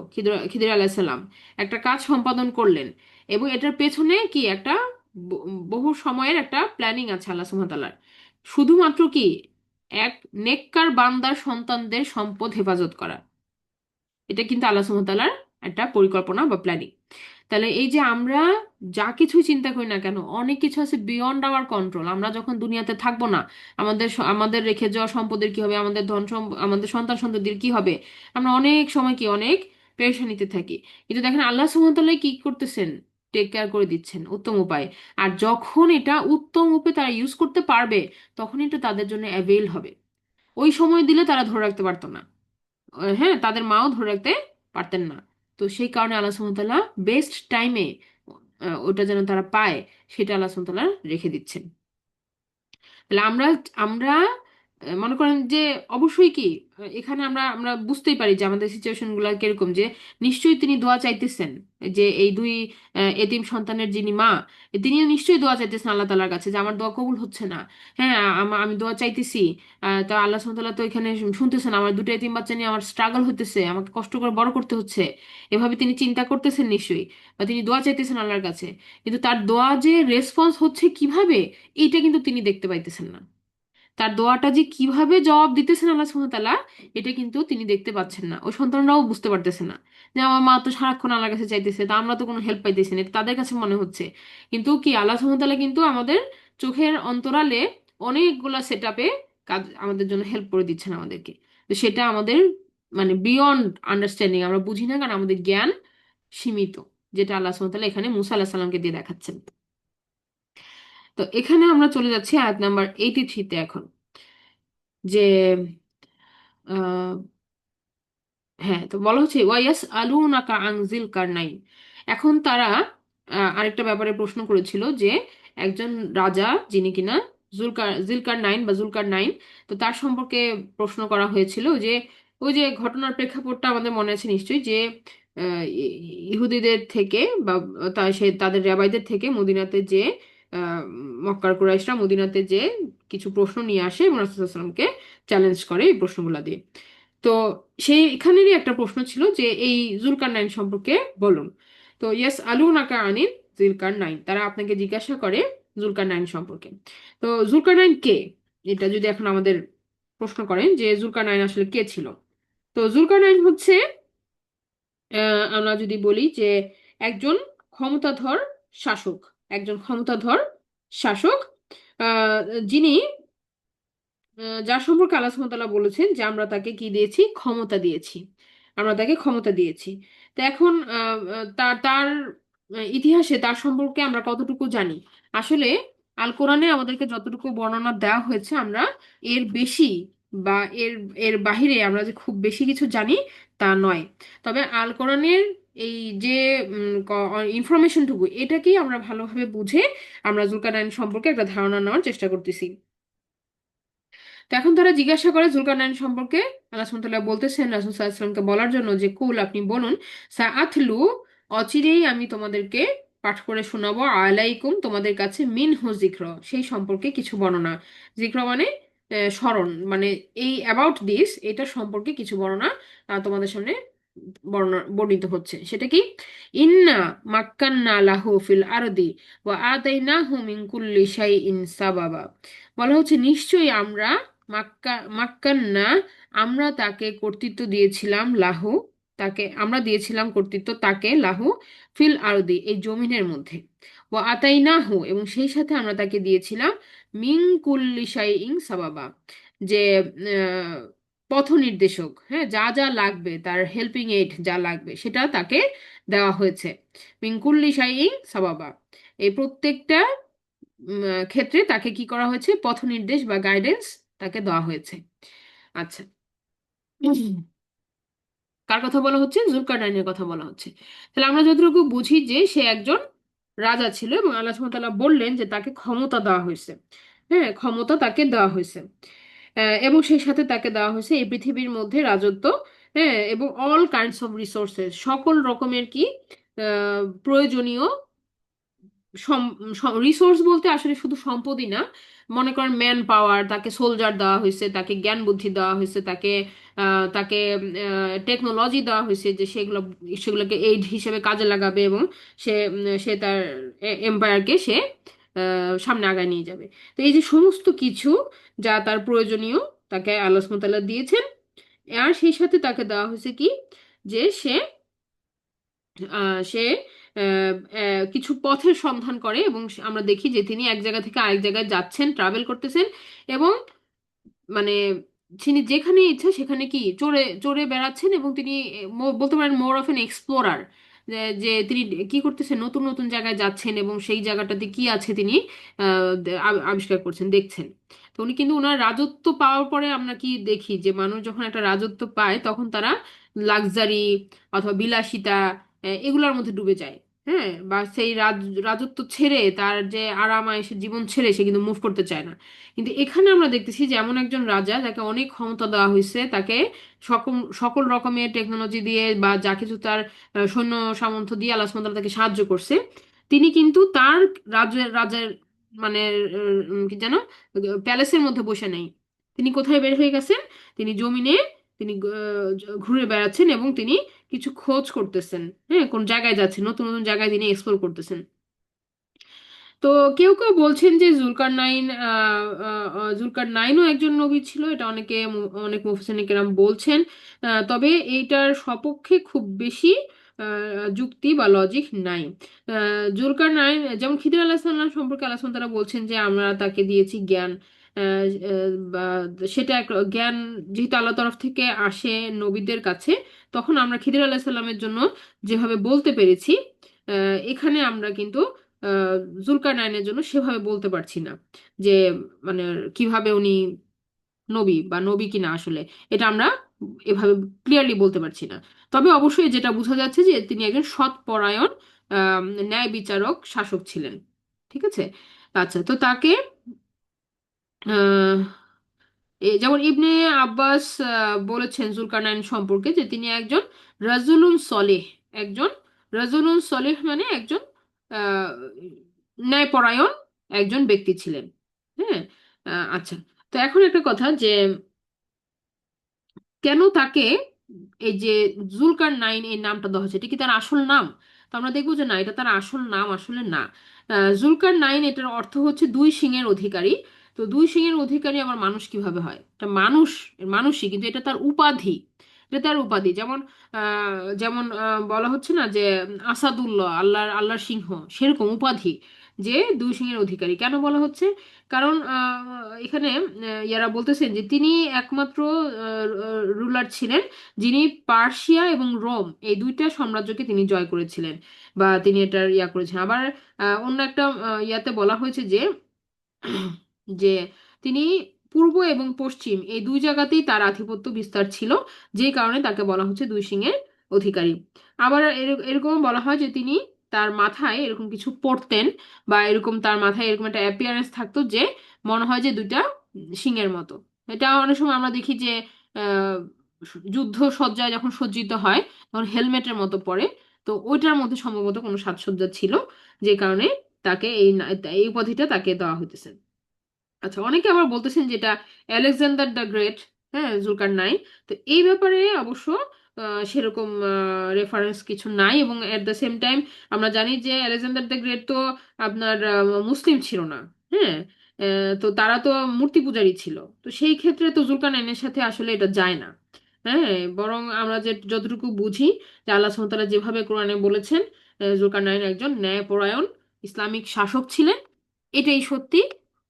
খিদির আলাইহিস সালাম, একটা কাজ সম্পাদন করলেন, এবং এটার পেছনে কি একটা ব- বহু সময়ের একটা প্ল্যানিং আছে আল্লাহ সুবহানাহু ওয়া তাআলার। শুধুমাত্র কি এক নেককার বান্দার সন্তানদের সম্পদ হেফাজত করা, এটা কিন্তু আল্লাহ সুবহানাহু ওয়া তাআলার একটা পরিকল্পনা বা প্ল্যানিং। তাহলে এই যে আমরা যা কিছুই চিন্তা করি না কেন, অনেক কিছু আছে বিয়ন্ড আওয়ার কন্ট্রোল। আমরা যখন দুনিয়াতে থাকবো না, আমাদের রেখে যাওয়া সম্পদের কি হবে, আমাদের আমাদের সন্তান সন্ততির কি হবে, আমরা অনেক সময় কি অনেক পেরেশানিতে থাকি। কিন্তু দেখেন আল্লাহ সুবহানাহু ওয়া তাআলা কি করতেছেন, টেক কেয়ার করে দিচ্ছেন উত্তম উপায়। আর যখন এটা উত্তম উপায়ে তারা ইউজ করতে পারবে, তখন এটা তাদের জন্য অ্যাভেইল হবে। ওই সময় দিলে তারা ধরে রাখতে পারতো না। হ্যাঁ, তাদের মাও ধরে রাখতে পারতেন না। তো সেই কারণে আল্লাহ সুবহানাহু ওয়া তাআলা বেস্ট টাইমে ওটা যেন তারা পায়, সেটা আল্লাহ সুবহানাহু ওয়া তাআলা রেখে দিচ্ছেন। তাহলে আমরা আমরা মনে করেন যে অবশ্যই কি এখানে আমরা আমরা বুঝতেই পারি যে আমাদের সিচুয়েশন গুলা কিরকম, যে নিশ্চয়ই তিনি দোয়া চাইতেছেন, যে এই দুই এতিম সন্তানের যিনি মা, তিনিও নিশ্চয়ই দোয়া চাইতেছেন আল্লাহ তাআলার কাছে যে আমার দোয়া কবুল হচ্ছে না। হ্যাঁ, আমি দোয়া চাইতেছি, তা আল্লাহ সুবহানাহু ওয়া তাআলা তো এখানে শুনতেছেন, আমার দুটো এতিম বাচ্চা নিয়ে আমার স্ট্রাগল হতেছে, আমাকে কষ্ট করে বড় করতে হচ্ছে। এভাবে তিনি চিন্তা করতেছেন নিশ্চয়ই, বা তিনি দোয়া চাইতেছেন আল্লাহর কাছে। কিন্তু তার দোয়া যে রেসপন্স হচ্ছে কিভাবে, এইটা কিন্তু তিনি দেখতে পাইতেছেন না। তার দোয়াটা যে কিভাবে জবাব দিতেছেন আল্লাহ সুবহানাহু ওয়া তাআলা, এটা কিন্তু তিনি দেখতে পাচ্ছেন না। ওই সন্তানরাও বুঝতে পারতেছে না যে আমার মা তো সারাক্ষণ আল্লাহর কাছে চাইতেছে, তা আমরা তো কোনো হেল্প পাইতেছি না, এটা তাদের কাছে মনে হচ্ছে। কিন্তু কি আল্লাহ সুবহানাহু ওয়া তাআলা কিন্তু আমাদের চোখের অন্তরালে অনেকগুলা সেট আপে কাজ আমাদের জন্য হেল্প করে দিচ্ছেন আমাদেরকে। তো সেটা আমাদের মানে বিয়ন্ড আন্ডারস্ট্যান্ডিং, আমরা বুঝি না কারণ আমাদের জ্ঞান সীমিত, যেটা আল্লাহ সুবহানাহু ওয়া তাআলা এখানে মুসা আলাহিসাল্লামকে সাল্লামকে দিয়ে দেখাচ্ছেন। তো এখানে আমরা চলে যাচ্ছি আয়াত নাম্বার 83-তে এখন, যে আহ হ্যাঁ, তো বলা হচ্ছে ওয়াইয়াস আলুনাকা আন জিল কারনাইন। এখন তারা আরেকটা ব্যাপারে প্রশ্ন করেছিল যে একজন রাজা যিনি কিনা জিলকার নাইন বা জুলকার নাইন, তো তার সম্পর্কে প্রশ্ন করা হয়েছিল। যে ওই যে ঘটনার প্রেক্ষাপটটা আমাদের মনে আছে নিশ্চয়ই, যে ইহুদিদের থেকে বা তাদের রেবাইদের থেকে মদিনাতে যে আহ, মক্কার কুরাইশরা মদিনাতে যে কিছু প্রশ্ন নিয়ে আসে এবং রাসূলুল্লাহ সাল্লাল্লাহু আলাইহি ওয়াসাল্লামকে চ্যালেঞ্জ করে এই প্রশ্নগুলা দিয়ে। তো সেই এখানেরই একটা প্রশ্ন ছিল যে এই জুলকার নাইন সম্পর্কে বলুন। তো ইয়েস আলু নাকা আনিল জুলকার নাইন, তারা আপনাকে জিজ্ঞাসা করে জুলকার নাইন সম্পর্কে। তো জুলকার নাইন কে, এটা যদি এখন আমাদের প্রশ্ন করেন যে জুলকার নাইন আসলে কে ছিল, তো জুলকার নাইন হচ্ছে আমরা যদি বলি যে একজন ক্ষমতাধর শাসক, একজন ক্ষমতাধর শাসক, আহ, যিনি যার সম্পর্কে আল্লাহ সুবহানাহু ওয়া তাআলা বলেছেন যে আমরা তাকে কি দিয়েছি, ক্ষমতা দিয়েছি, আমরা তাকে ক্ষমতা দিয়েছি। তো এখন তার তার ইতিহাসে তার সম্পর্কে আমরা কতটুকু জানি, আসলে আল কোরআনে আমাদেরকে যতটুকু বর্ণনা দেওয়া হয়েছে, আমরা এর বেশি বা এর এর বাহিরে আমরা যে খুব বেশি কিছু জানি তা নয়। তবে আল কোরআনের এই যে ইনফরমেশনটুকু, এটাকেই আমরা ভালোভাবে বুঝে আমরা জুলকারনাইন সম্পর্কে একটা ধারণা নেওয়ার চেষ্টা করতেছি। তো এখন তারা জিজ্ঞাসা করে জুলকারনাইন সম্পর্কে, আল্লাহ সুবহানাহু ওয়া তাআলা বলতেছেন রাসূল সাল্লাল্লাহু আলাইহি ওয়াসাল্লামকে বলার জন্য যে কুল আপনি বলুন, সাআতলু অচিরেই আমি তোমাদেরকে পাঠ করে শোনাবো, আলাইকুম তোমাদের কাছে মিনহু যিকর সেই সম্পর্কে কিছু বর্ণনা। যিকর মানে স্মরণ, মানে এই অ্যাবাউট দিস এটা সম্পর্কে কিছু বর্ণনা তোমাদের সামনে বর্ণিত হচ্ছে। সেটা কি, ইন্না মাক্কান্না লাহু ফিল আরদি ওয়া আতাইনাহু মিন কুল্লি শাইইন সাবাবা। বলা হচ্ছে নিশ্চয়ই আমরা মাক্কান্না আমরা তাকে কর্তৃত্ব দিয়েছিলাম, লাহু তাকে আমরা দিয়েছিলাম কর্তৃত্ব তাকে, লাহু ফিল আরদি এই জমিনের মধ্যে, ও আতাইনাহু এবং সেই সাথে আমরা তাকে দিয়েছিলাম মিন কুল্লি শাইইন সাবাবা, যে আহ, পথ নির্দেশক, হ্যাঁ যা যা লাগবে তার হেল্পিং এইড যা লাগবে সেটা তাকে দেওয়া হয়েছে। মিন কুল্লি শাইইন সাবাবা, এই প্রত্যেকটা ক্ষেত্রে তাকে কি করা হয়েছে, পথ নির্দেশ বা গাইডেন্স তাকে দেওয়া হয়েছে। আচ্ছা, কার কথা বলা হচ্ছে, জুলকারনাইনের কথা বলা হচ্ছে। তাহলে আমরা যতটুকু বুঝি যে সে একজন রাজা ছিল এবং আল্লাহ সুবহানাহু ওয়া তাআলা বললেন যে তাকে ক্ষমতা দেওয়া হয়েছে। হ্যাঁ, ক্ষমতা তাকে দেওয়া হয়েছে, এবং সেই সাথে তাকে দেওয়া হয়েছে এই পৃথিবীর মধ্যে রাজত্ব, হ্যাঁ, এবং অল কাইন্ডস অফ রিসোর্সেস সকল রকমের কি প্রয়োজনীয় রিসোর্স বলতে আসলে শুধু সম্পদই না, মনে করেন ম্যান পাওয়ার, তাকে সোলজার দেওয়া হয়েছে, তাকে জ্ঞান বুদ্ধি দেওয়া হয়েছে, তাকে টেকনোলজি দেওয়া হয়েছে যে সেগুলোকে এইড হিসেবে কাজে লাগাবে, এবং সে তার এম্পায়ারকে সে সামনে আগায় নিয়ে যাবে। তো এই যে সমস্ত কিছু যা তার প্রয়োজনীয়, তাকে আল্লাহ সুবহানাহু ওয়া তাআলা দিয়েছেন। আর সেই সাথে তাকে দেওয়া হয়েছে কি, যে সে কিছু পথের সন্ধান করে, এবং আমরা দেখি যে তিনি এক জায়গা থেকে আরেক জায়গায় যাচ্ছেন, ট্রাভেল করতেছেন, এবং মানে তিনি যেখানে ইচ্ছা সেখানে কি চড়ে চড়ে বেড়াচ্ছেন, এবং তিনি বলতে পারেন মোর অফ এন এক্সপ্লোরার। যে তিনি কি করতেছেন, নতুন নতুন জায়গায় যাচ্ছেন এবং সেই জায়গাটাতে কি আছে তিনি আবিষ্কার করছেন, দেখছেন। তো উনি কিন্তু ওনার রাজত্ব পাওয়ার পরে আমরা কি দেখি, যে মানুষ যখন একটা রাজত্ব পায় তখন তারা লাক্সারি অথবা বিলাসিতা এগুলোর মধ্যে ডুবে যায়। হ্যাঁ, বা সেই রাজত্ব ছেড়ে, তার যে আরাম আয়েশের জীবন ছেড়ে সে কিন্তু মুভ করতে চায় না। কিন্তু এখানে আমরা দেখতেছি যে এমন একজন রাজা যাকে অনেক ক্ষমতা দেওয়া হয়েছে, তাকে সকল সকল রকমের টেকনোলজি দিয়ে বা যা কিছু তার সৈন্য সামন্ত দিয়ে আল্লাহ সুবহানাহু ওয়া তাআলা তাকে সাহায্য করছে, তিনি কিন্তু তার রাজের মানে কি যেন প্যালেসের মধ্যে বসে নেই। তিনি কোথায় বের হয়ে গেছেন? তিনি জমিনে, তিনি ঘুরে বেড়াচ্ছেন, এবং তিনি কিছু খোঁজ করতেছেন। হ্যাঁ, কোন জায়গায় যাচ্ছেন, নতুন নতুন জায়গায় তিনি এক্সপ্লোর করতেছেন। তো কেউ কেউ বলছেন যে জুলকারনাইনও একজন নবী ছিল, এটা অনেক মুফাসসিরিন কেরাম বলছেন। তবে এইটার সপক্ষে খুব বেশি যুক্তি বা লজিক নাই। জুলকারনাইন যেমন খিদির আলাইহিস সালাম সম্পর্কে আল্লাহ সুবহানাহু ওয়া তাআলা বলছেন যে আমরা তাকে দিয়েছি জ্ঞান। বা সেটা এক জ্ঞান যেহেতু আল্লাহ তরফ থেকে আসে নবীদের কাছে, তখন আমরা খিদির আলাইহিস সালামের জন্য যেভাবে বলতে পেরেছি, এখানে আমরা কিন্তু আহ জুলকারনাইনের জন্য সেভাবে বলতে পারছি না যে মানে কিভাবে উনি নবী বা নবী কিনা আসলে, এটা আমরা এভাবে ক্লিয়ারলি বলতে পারছি না। তবে অবশ্যই যেটা বোঝা যাচ্ছে যে তিনি একজন সৎপরায়ণ ন্যায় বিচারক শাসক ছিলেন। ঠিক আছে। আচ্ছা, তো তাকে আহ যেমন ইবনে আব্বাস বলেছেন জুলকারনাইন সম্পর্কে যে তিনি একজন রাজুলুন সলেহ। একজন রাজুলুন সলেহ মানে একজন আহ ন্যায়পরায়ণ একজন ব্যক্তি ছিলেন। হ্যাঁ। আচ্ছা, তো এখন একটা কথা যে কেন তাকে এই যে জুলকার নাইন এই নামটা দেওয়া হয়েছে, এটা কি তার আসল নাম? তো আমরা দেখবো যে না, এটা তার আসল নাম আসলে না। জুলকার নাইন এটার অর্থ হচ্ছে দুই সিংহের অধিকারী। তো দুই সিংহের অধিকারী আবার মানুষ কিভাবে হয়? এটা মানুষই, কিন্তু এটা তার উপাধি। এটা তার উপাধি। যেমন বলা হচ্ছে না যে আসাদুল্লাহ, আল্লাহর সিংহ, সেরকম উপাধি যে দুই সিংহের অধিকারী কেন বলা হচ্ছে? কারণ এখানে ইয়ারা বলতেছেন যে তিনি একমাত্র রুলার ছিলেন যিনি পার্সিয়া এবং রোম এই দুইটা সাম্রাজ্যকে তিনি জয় করেছিলেন, বা তিনি এটার ইয়া করেছেন। আবার অন্য একটা ইয়াতে বলা হয়েছে যে যে তিনি পূর্ব এবং পশ্চিম এই দুই জায়গাতেই তার আধিপত্য বিস্তার ছিল, যে কারণে তাকে বলা হচ্ছে দুই সিংহের অধিকারী। আবার এরকম বলা হয় যে তিনি তার মাথায় এরকম কিছু পরতেন, বা এরকম তার মাথায় এরকম একটা অ্যাপিয়ারেন্স থাকতো যে মনে হয় যে দুইটা সিংহের মতো। এটা অনেক সময় আমরা দেখি যে আহ যুদ্ধ সজ্জায় যখন সজ্জিত হয় তখন হেলমেটের মতো পরে। তো ওইটার মধ্যে সম্ভবত কোনো সাজসজ্জা ছিল, যে কারণে তাকে এই উপাধিটা তাকে দেওয়া হইতেছে। আচ্ছা, অনেকে আবার বলতেছেন যেটা আলেকজান্ডার দ্য গ্রেট, হ্যাঁ, জুলকার নাই। তো এই ব্যাপারে অবশ্য সেরকম রেফারেন্স কিছু নাই, এবং এট দ্য সেম টাইম আমরা জানি যে আলেকজান্ডার দ্য গ্রেট তো আপনার মুসলিম ছিল না। হ্যাঁ। তো তারা তো মূর্তি পূজারী ছিল। তো সেই ক্ষেত্রে তো জুলকার নাইনের সাথে আসলে এটা যায় না। হ্যাঁ, বরং আমরা যে যতটুকু বুঝি যে আল্লাহ সুবহানাহু ওয়া তাআলা যেভাবে কোরআনে বলেছেন জুলকার নাইন একজন ন্যায়পরায়ণ ইসলামিক শাসক ছিলেন, এটাই সত্যি।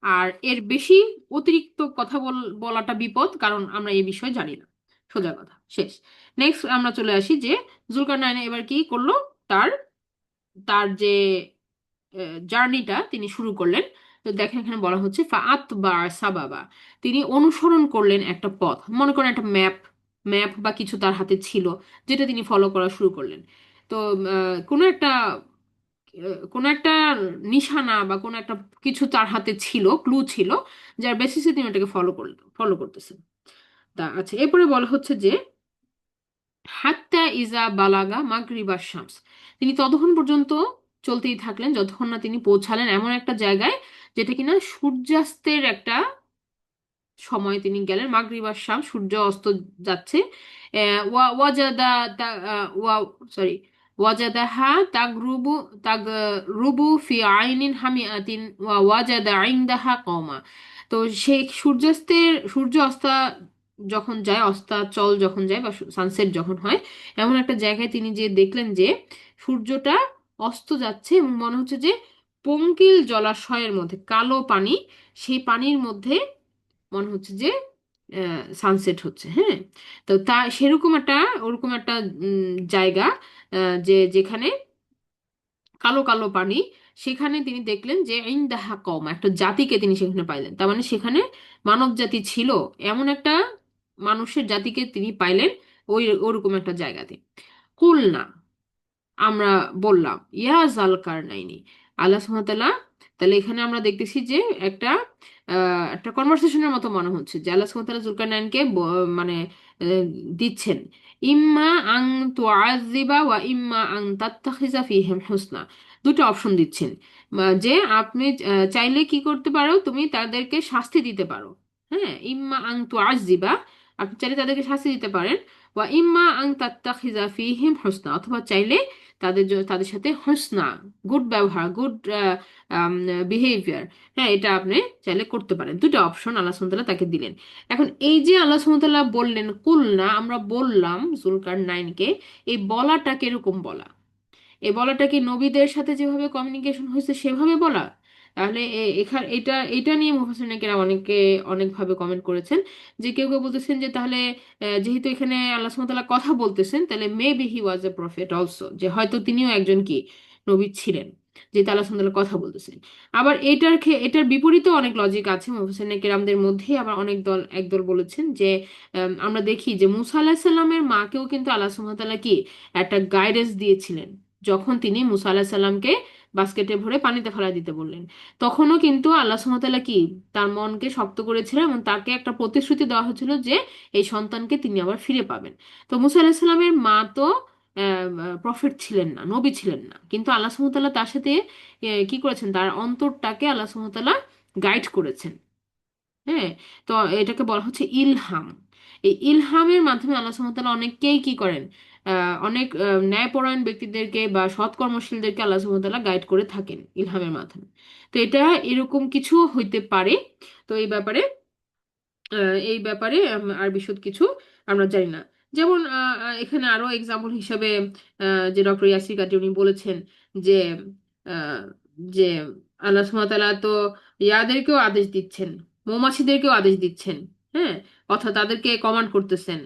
আর এর বেশি অতিরিক্ত কথা বলাটা বিপদ, কারণ আমরা এই বিষয়ে জানি না। সোজা কথা শেষ। নেক্সট আমরা চলে আসি যে জুলকারনাইন এবার কি করলো, তার তার যে জার্নিটা তিনি শুরু করলেন। তো দেখেন এখানে বলা হচ্ছে ফাআত বা সাবাবা, তিনি অনুসরণ করলেন একটা পথ, মনে করেন একটা ম্যাপ, বা কিছু তার হাতে ছিল যেটা তিনি ফলো করা শুরু করলেন। তো কোনো একটা নিশানা বা কোনো একটা কিছু তার হাতে ছিল, ক্লু ছিল, যার বেসিসে তিনি ওটাকে ফলো করতেছেন। তা আচ্ছা, এরপরে বলা হচ্ছে যে হাত্তা ইজা বালাগা মাগরিবা শামস, তিনি ততক্ষণ পর্যন্ত চলতেই থাকলেন যতক্ষণ না তিনি পৌঁছালেন এমন একটা জায়গায় যেটা কিনা সূর্যাস্তের একটা সময় তিনি গেলেন। মাগরিব আর শাম, সূর্য অস্ত যাচ্ছে। ওয়াজাদা ওয়া সরি ওয়াজাদাহা তাগরুবু ফি আইনিন হামিআতিন ওয়াজাদা ইনদাহা কওমা। তো সেই সূর্য অস্তা যখন যায়, অস্তাচল যখন যায় বা সানসেট যখন হয়, এমন একটা জায়গায় তিনি যে দেখলেন যে সূর্যটা অস্ত যাচ্ছে এবং মনে হচ্ছে যে পঙ্কিল জলাশয়ের মধ্যে কালো পানি, সেই পানির মধ্যে মনে হচ্ছে যে সানসেট হচ্ছে। হ্যাঁ, তো তা সেরকম একটা ওরকম একটা জায়গা, যেখানে কালো কালো পানি, সেখানে তিনি দেখলেন যে ইনদাহা কওম, একটা জাতিকে তিনি সেখানে পাইলেন। তার মানে সেখানে মানব জাতি ছিল, এমন একটা মানুষের জাতিকে তিনি পাইলেন ওরকম একটা জায়গাতে। কুলনা, আমরা বললাম, ইয়া জাল কারনাইনি, আল্লাহ সুবহানাহু ওয়া তাআলা, তাহলে এখানে আমরা দেখতেছি যে একটা একটা কনভারসেশনের মতো মনে হচ্ছে যে আল্লাহ সুবহানাহু ওয়া তাআলা জুলকারনাইনকে মানে আহ, দিচ্ছেন, ইম্মা আং তুআযিবা ওয়া ইম্মা আং তাত্তাখিযা ফীহিম হুসনা, দুটো অপশন দিচ্ছেন। যে আপনি চাইলে কি করতে পারো, তুমি তাদেরকে শাস্তি দিতে পারো। হ্যাঁ, ইম্মা আং তুআযিবা, আপনি চাইলে তাদেরকে শাস্তি দিতে পারেন। ওয়া ইম্মা আং তাত্তাখিযা ফীহিম হুসনা, অথবা চাইলে তাদের সাথে হোসনা, গুড ব্যবহার, গুড বিহেভিয়ার, হ্যাঁ, এটা আপনি চাইলে করতে পারেন। দুটো অপশন আল্লাহ সুবহানাহু ওয়া তাআলা তাকে দিলেন। এখন এই যে আল্লাহ সুবহানাহু ওয়া তাআলা বললেন কুলনা, আমরা বললাম জুলকারনাইনকে, এই বলাটা কিরকম বলা? এই বলাটা কি নবীদের সাথে যেভাবে কমিউনিকেশন হয়েছে সেভাবে বলা? তাহলে এখানে এটা এটা নিয়ে মুফাসসিরিনরা অনেকে অনেকভাবে কমেন্ট করেছেন। যে কেউ কেউ বলতেছেন যে তাহলে যেহেতু এখানে আল্লাহ সুবহানাহু ওয়া তাআলা কথা বলতেছেন, তাহলে মেবি হি ওয়াজ এ প্রফেট অলসো, যে হয়তো তিনিও একজন কি নবী ছিলেন, যেহেতু আল্লাহ সুবহানাহু ওয়া তাআলা কথা বলতেছেন। আবার এটার বিপরীতেও অনেক লজিক আছে মুফাসসিরিন কেরামদের মধ্যে। আবার অনেক দল একদল বলেছেন যে আমরা দেখি যে মুসা আলাহিসাল্লামের মাকেও কিন্তু আল্লাহ সুবহানাহু ওয়া তাআলা কি একটা গাইডেন্স দিয়েছিলেন। যখন তিনি মুসা আলাহিস সাল্লামকে বাস্কেটে ভরে পানিতে ফেলা দিতে বললেন, তখনও কিন্তু আল্লাহ সুবহানাহু ওয়া তাআলা কি তার মনকে শক্ত করেছিলেন এবং তাকে একটা প্রতিশ্রুতি দেওয়া হয়েছিল যে এই সন্তানকে তিনি আবার ফিরে পাবেন। তো মুসা আলাহিস সাল্লামের মা তো প্রফেট ছিলেন না, নবী ছিলেন না, কিন্তু আল্লাহ সুবহানাহু ওয়া তাআলা তার সাথে কি করেছেন, তার অন্তরটাকে আল্লাহ সুবহানাহু ওয়া তাআলা গাইড করেছেন। হ্যাঁ, তো এটাকে বলা হচ্ছে ইলহাম। এই ইলহামের মাধ্যমে আল্লাহ সুবহানাহু ওয়া তাআলা অনেককেই কি করেন, অনেক ন্যায়পরায়ণ ব্যক্তিদেরকে বা সৎকর্মশীলদেরকে আল্লাহ সুবহানাহু ওয়া তাআলা গাইড করে থাকেন ইলহামের মাধ্যমে। তো এটা এরকম কিছু হইতে পারে। তো এই ব্যাপারে আর বিশদ কিছু আমরা জানি না। যেমন এখানে আরো এক্সাম্পল হিসাবে যে ডক্টর ইয়াসির কাটি উনি বলেছেন যে আহ, যে আল্লাহ সুবহানাহু ওয়া তাআলা তো ইয়াদেরকেও আদেশ দিচ্ছেন, মৌমাছিদেরকেও আদেশ দিচ্ছেন। হ্যাঁ, অর্থাৎ তাদেরকে কমান্ড করতেছেন।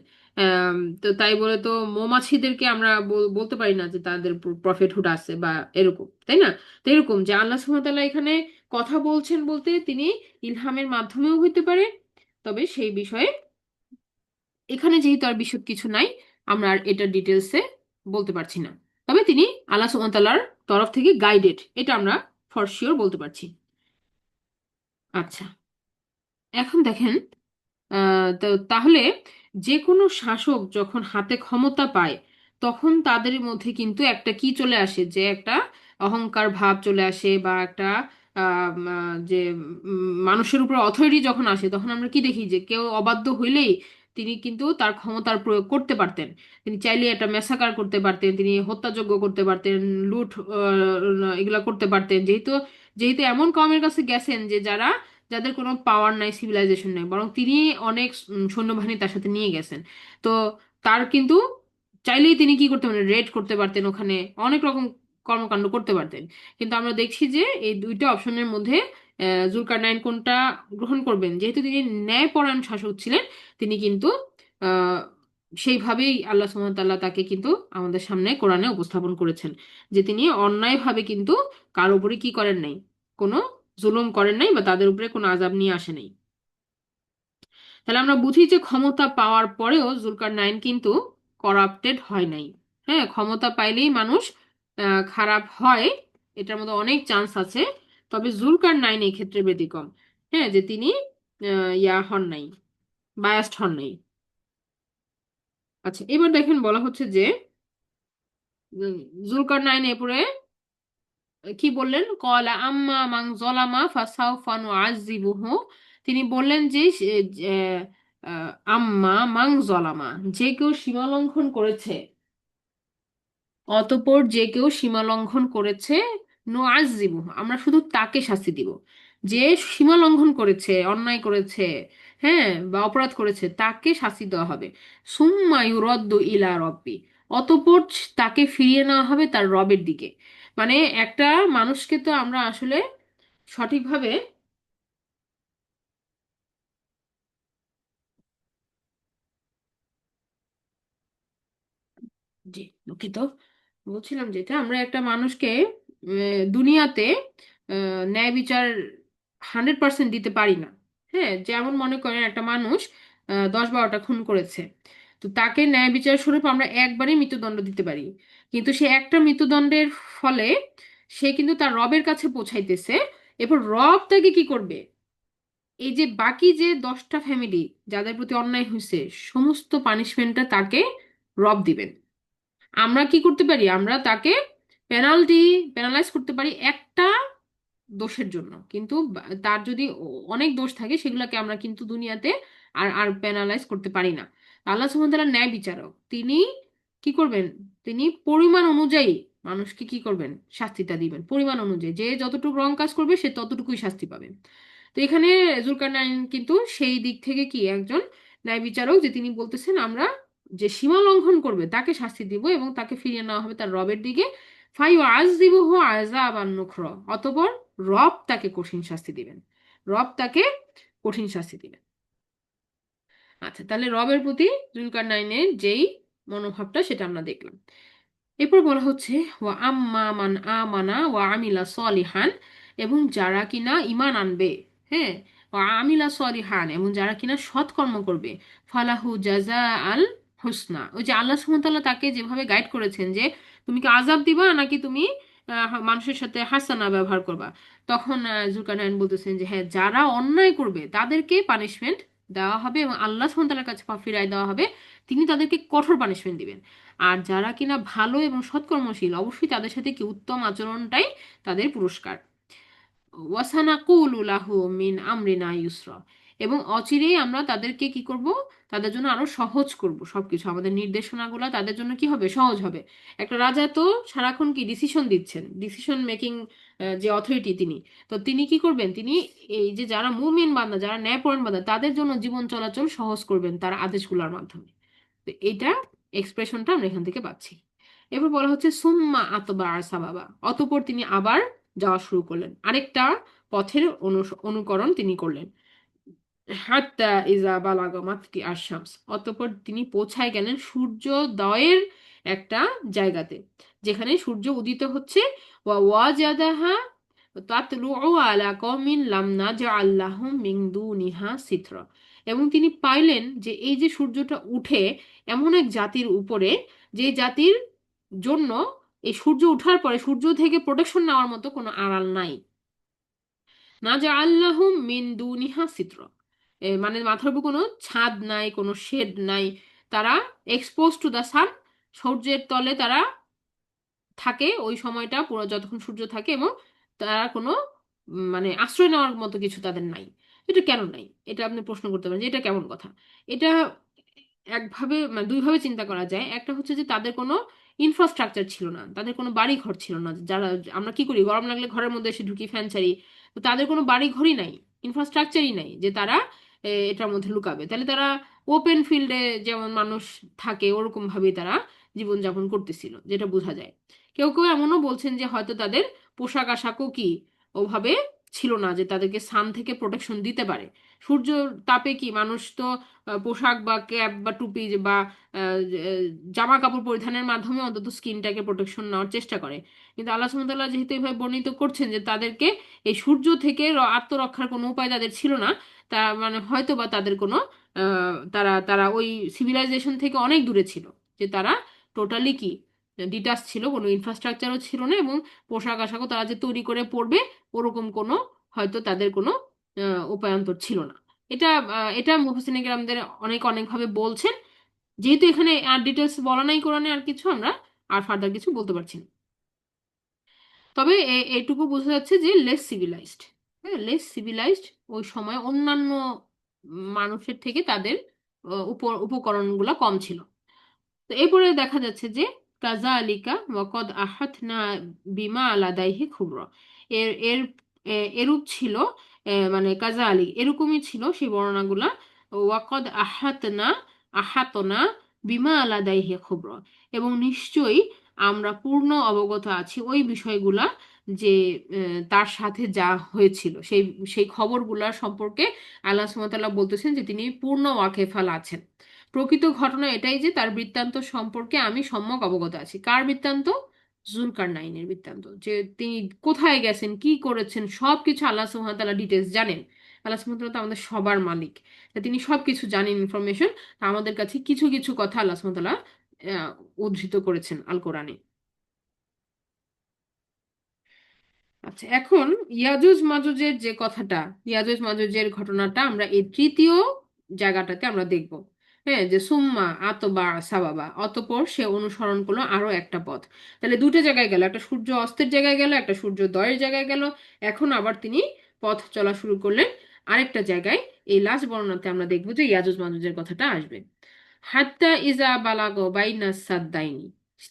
তো তাই বলে তো মৌমাছিদেরকে আমরা বলতে পারি না যে তাদের প্রফেটহুড আছে বা এরকম, তাই না? তো এরকম যে আল্লাহ সুবহানাহু ওয়া তাআলা এখানে কথা বলছেন বলতে তিনি ইলহামের মাধ্যমেও হইতে পারে। তবে সেই বিষয়ে এখানে যেহেতু আর বিশদ কিছু নাই, আমরা আর এটা ডিটেলসে বলতে পারছি না। তবে তিনি আল্লাহ সুবহানাহু ওয়া তাআলার তরফ থেকে গাইডেড, এটা আমরা ফর শিওর বলতে পারছি। আচ্ছা, এখন দেখেন, তো তাহলে যে কোনো শাসক যখন হাতে ক্ষমতা পায়, তখন তাদের মধ্যে কিন্তু একটা কি চলে আসে, যে একটা অহংকার ভাব চলে আসে, বা একটা যে মানুষের উপর অথরিটি যখন আসে, তখন আমরা কি দেখি যে কেউ অবাধ্য হইলেই তিনি কিন্তু তার ক্ষমতার প্রয়োগ করতে পারতেন। তিনি চাইলে একটা মেসাকার করতে পারতেন, তিনি হত্যাযজ্ঞ করতে পারতেন, লুট এগুলা করতে পারতেন। যেহেতু যেহেতু এমন কমের কাছে গেছেন যে যাদের কোনো পাওয়ার নাই, সিভিলাইজেশন নাই, বরং তিনি অনেক সৈন্যবাহিনী তার সাথে নিয়ে গেছেন। তো তার কিন্তু চাইলেই তিনি কি করতে পারেন, রেড করতে পারতেন, ওখানে অনেক রকম কর্মকাণ্ড করতে পারতেন। কিন্তু আমরা দেখছি যে এই দুইটা অপশনের মধ্যে জুলকারনাইন কোনটা গ্রহণ করবেন, যেহেতু তিনি ন্যায়পরায়ণ শাসক ছিলেন। তিনি কিন্তু আহ সেইভাবেই আল্লাহ সুবহানাহু ওয়া তাআলা তাকে কিন্তু আমাদের সামনে কোরআনে উপস্থাপন করেছেন, যে তিনি অন্যায়ভাবে কিন্তু কার উপরে কি করেন নাই, কোনো জুলুম করেন নাই বা তাদের উপরে কোনো আযাব নিয়ে আসে নাই। তাহলে আমরা বুঝি যে ক্ষমতা পাওয়ার পরেও জুলকারনাইন কিন্তু করাপ্টেড হয় নাই। হ্যাঁ, ক্ষমতা পাইলেই মানুষ খারাপ হয়, এটার মধ্যে অনেক চান্স আছে। তবে জুলকারনাইন এই ক্ষেত্রে ব্যতিক্রম। হ্যাঁ, যে তিনি ইয়া হন নাই, বায়াস্ট হন নাই। আচ্ছা, এবার দেখেন বলা হচ্ছে যে জুলকারনাইন এরপরে কি বললেন, কলা আম্মা মান যালামা ফাসাউফা নুআযযিবুহু। তিনি বললেন যে আম্মা মান যালামা, যে কেউ সীমা লঙ্ঘন করেছে, অতঃপর যে কেউ সীমা লঙ্ঘন করেছে, নুআযযিবুহু, আমরা শুধু তাকে শাস্তি দিব। যে সীমা লঙ্ঘন করেছে, অন্যায় করেছে, হ্যাঁ, বা অপরাধ করেছে, তাকে শাস্তি দেওয়া হবে। সুম্মা ইউরাদ্দু ইলা রব্বি, অতঃপর তাকে ফিরিয়ে নেওয়া হবে তার রবের দিকে। মানে একটা মানুষকে তো আমরা আসলে সঠিকভাবে, জি দুঃখিত, বলছিলাম যেটা, আমরা একটা মানুষকে দুনিয়াতে ন্যায় বিচার 100% দিতে পারি না। হ্যাঁ, যেমন মনে করেন একটা মানুষ 10-12টা খুন করেছে, তো তাকে ন্যায় বিচার স্বরূপ আমরা একবারই মৃত্যুদণ্ড দিতে পারি। কিন্তু সে একটা মৃত্যুদণ্ডের ফলে সে কিন্তু তার রবের কাছে পৌঁছাইতেছে। এরপর রব তাকে কি করবে, এই যে বাকি যে 10টা ফ্যামিলি যাদের প্রতি অন্যায় হয়েছে, সমস্ত পানিশমেন্টটা তাকে রব দিবেন। আমরা কি করতে পারি, আমরা তাকে পেনাল্টি পেনালাইজ করতে পারি একটা দোষের জন্য, কিন্তু তার যদি অনেক দোষ থাকে সেগুলোকে আমরা কিন্তু দুনিয়াতে আর আর পেনালাইজ করতে পারি না। আল্লাহ সুবহানাহু ওয়া তাআলা ন্যায় বিচারক, তিনি কি করবেন, তিনি পরিমাণ অনুযায়ী মানুষকে কি করবেন, শাস্তিটা দিবেন পরিমাণ অনুযায়ী, যে যতটুকু রং কাজ করবে সে ততটুকুই শাস্তি পাবে। তো এখানে জুলকারনাইন কিন্তু সেই দিক থেকে কি একজন ন্যায় বিচারক, যে তিনি বলতেছেন আমরা যে সীমা লঙ্ঘন করবে তাকে শাস্তি দিব এবং তাকে ফিরিয়ে নেওয়া হবে তার রবের দিকে। ফায়ুআযযিবুহু আযাবান নুকরা, অতঃপর রব তাকে কঠিন শাস্তি দিবেন। রব তাকে কঠিন শাস্তি দিবেন। আচ্ছা, তাহলে রবের প্রতি জুলকারনাইনের যেই মনোভাবটা সেটা আমরা দেখলাম। এরপর বলা হচ্ছে ওয়া আম্মা মান আমানা ওয়া আমিলা সলিহান, এবং যারা কিনা ঈমান আনবে, হ্যাঁ, ওয়া আমিলা সলিহান, এবং যারা কিনা সৎকর্ম করবে, ফালাহু জাযা আল হুসনা, ওই যে আল্লাহ সুবহানাহু ওয়া তাআলা তাকে যেভাবে গাইড করেছেন যে তুমি কি আযাব দিবা নাকি তুমি মানুষের সাথে হাসানা ব্যবহার করবা, তখন জুলকারনাইন বলতেছেন যে হ্যাঁ, যারা অন্যায় করবে তাদেরকে পানিশমেন্ট দেওয়া হবে এবং আল্লাহ সুবহানাহু ওয়া তাআলার কাছে ফিরায় দেওয়া হবে, তিনি তাদেরকে কঠোর পানিশমেন্ট দিবেন। আর যারা কিনা ভালো এবং সৎকর্মশীল, অবশ্যই তাদের সাথে কি উত্তম আচরণটাই তাদের পুরস্কার। ওয়াসানাকুলু লাহু মিন আমরিনা ইউসরা, এবং অচিরেই আমরা তাদেরকে কি করব, তাদের জন্য আরো সহজ করব সবকিছু, আমাদের নির্দেশনাগুলো তাদের জন্য কি হবে, সহজ হবে। একটা রাজা তো সারাক্ষণ কি ডিসিশন দিচ্ছেন, ডিসিশন মেকিং যে অথরিটি তিনি, তো তিনি কি করবেন, তিনি এই যে যারা মুমিন বান্দা, যারা ন্যায়পরায়ণ বান্দা, তাদের জন্য জীবন চলাচল সহজ করবেন তার আদেশগুলোর মাধ্যমে। তো এইটা এক্সপ্রেশনটা আমরা এখান থেকে পাচ্ছি। এরপর বলা হচ্ছে সুম্মা আতবা সাবাবা, অতঃপর তিনি আবার যাওয়া শুরু করলেন, আরেকটা পথের অনুকরণ তিনি করলেন। হাত্তা ইজা বালাগা মাতকি আশ-শামস, অতঃপর তিনি পৌঁছায় গেলেন সূর্যোদয়ের একটা জায়গাতে, যেখানে সূর্য উদিত হচ্ছে। ওয়া ওয়াজাদাহা তাতলুউ আলা কওমিন লাম নাজআল লাহুম মিন দুনিহা সিতরা, এবং তিনি পাইলেন যে এই যে সূর্যটা উঠে এমন এক জাতির উপরে, যে জাতির জন্য এই সূর্য ওঠার পরে সূর্য থেকে প্রোটেকশন নেওয়ার মতো কোনো আড়াল নাই। নাজআল্লাহুম মিন দুনিহা সিতরা, মানে মাথার উপর কোনো ছাদ নাই, কোনো শেড নাই, তারা এক্সপোজ টু দ্য সান, সূর্যের তলে তারা থাকে ওই সময়টা পুরো যতক্ষণ সূর্য থাকে, এবং তারা কোনো মানে আশ্রয় নেওয়ার মতো কিছু তাদের নাই। এটা কেন নাই, এটা আপনি প্রশ্ন করতে পারেন যে এটা কেমন কথা। এটা একভাবে মানে দুইভাবে চিন্তা করা যায়। একটা হচ্ছে যে তাদের কোনো ইনফ্রাস্ট্রাকচার ছিল না, তাদের কোনো বাড়ি ঘর ছিল না, যারা আমরা কি করি গরম লাগলে ঘরের মধ্যে এসে ঢুকি ফ্যান ছাড়ি, তো তাদের কোনো বাড়ি ঘরই নাই, ইনফ্রাস্ট্রাকচারই নাই যে তারা এটার মধ্যে লুকাবে। তাহলে তারা ওপেন ফিল্ডে যেমন মানুষ থাকে ওরকম ভাবেই তারা জীবনযাপন করতেছিল, যেটা বোঝা যায়। কেউ কেউ এমনও বলছেন যে হয়তো তাদের পোশাক আশাকও কি ওভাবে ছিল না যে তাদেরকে সান থেকে প্রোটেকশন দিতে পারে। সূর্য তাপে কি মানুষ তো পোশাক বা ক্যাপ বা টুপি বা জামা কাপড় পরিধানের মাধ্যমে অন্তত স্কিনটাকে প্রোটেকশন নেওয়ার চেষ্টা করে। কিন্তু আল্লাহ সুবহানাহু ওয়া তাআলা যেহেতু এভাবে বর্ণিত করছেন যে তাদেরকে এই সূর্য থেকে আত্মরক্ষার কোনো উপায় তাদের ছিল না, তা মানে হয়তো বা তাদের কোনো তারা তারা ওই সিভিলাইজেশন থেকে অনেক দূরে ছিল, যে তারা টোটালি কি ডিটাচ ছিল, কোনো ইনফ্রাস্ট্রাকচারও ছিল না, এবং পোশাক আশাকও তারা যে তৈরি করে পরবে ওরকম কোনো হয়তো তাদের কোনো উপায়ান্তর ছিল না। এটা এটা মুহসিনে কেরামদের অনেক অনেক ভাবে বলছেন। যেহেতু এখানে আর ডিটেলস বলা নাই কোরআনে আর কিছু, আমরা আর ফার্দার কিছু বলতে পারছি না। তবে এটুকু বোঝা যাচ্ছে যে লেস সিভিলাইজড। হ্যাঁ, লেস সিভিলাইজড। ওই সময় অন্যান্য মানুষের থেকে তাদের উপকরণগুলো কম ছিল। তো এরপরে দেখা যাচ্ছে যে কাযালিকা ওয়াকাদ আহাতনা বিমা লাদাইহি খুবরা। এর এর এরূপ ছিল, মানে কাযালিক এরকমই ছিল সেই বর্ণনাগুলা। ওয়াকাদ আহাতনা বিমা লাদাইহি খুবরা, এবং নিশ্চয়ই আমরা পূর্ণ অবগত আছি ওই বিষয়গুলা, যে তার সাথে যা হয়েছিল সেই সেই খবরগুলা সম্পর্কে আল্লাহ সুবহানাহু ওয়া তাআলা বলতেছেন যে তিনি পূর্ণ ওয়াকেফাল আছেন। প্রকৃত ঘটনা এটাই যে তার বৃত্তান্ত সম্পর্কে আমি সম্যক অবগত আছি। কার বৃত্তান্ত? জুলকারনাইনের বৃত্তান্ত, যে তিনি কোথায় গেছেন, কি করেছেন, সবকিছু আল্লাহ সুবহানাহু ওয়া তাআলা ডিটেলস জানেন। আল্লাহ সুবহানাহু ওয়া তাআলা তো আমাদের সবার মালিক, তা তিনি সবকিছু জানেন, ইনফরমেশন। তা আমাদের কাছে কিছু কিছু কথা আল্লাহ সুবহানাহু ওয়া তাআলা উদ্ধৃত করেছেন আল কোরআনে। আচ্ছা, এখন ইয়াজুজ মাজুজের যে কথাটা, ইয়াজুজ মাজুজের ঘটনাটা আমরা এই তৃতীয় জায়গাটাতে আমরা দেখব। হ্যাঁ, যে সুম্মা আতবা সাবাবা, অতঃপর সে অনুসরণ করলো আরো একটা পথ। তাহলে দুটো জায়গায় গেল, একটা সূর্য অস্তের জায়গায় গেল, একটা সূর্যোদয়ের জায়গায় গেল। এখন আবার তিনি পথ চলা শুরু করলেন আরেকটা জায়গায়। এই লাস্ট বর্ণনাতে আমরা দেখবো যে ইয়াজুজ মাজুজের কথাটা আসবে। হাত্তা ইজা বালাগো বাইনা সাদ্দাইনি,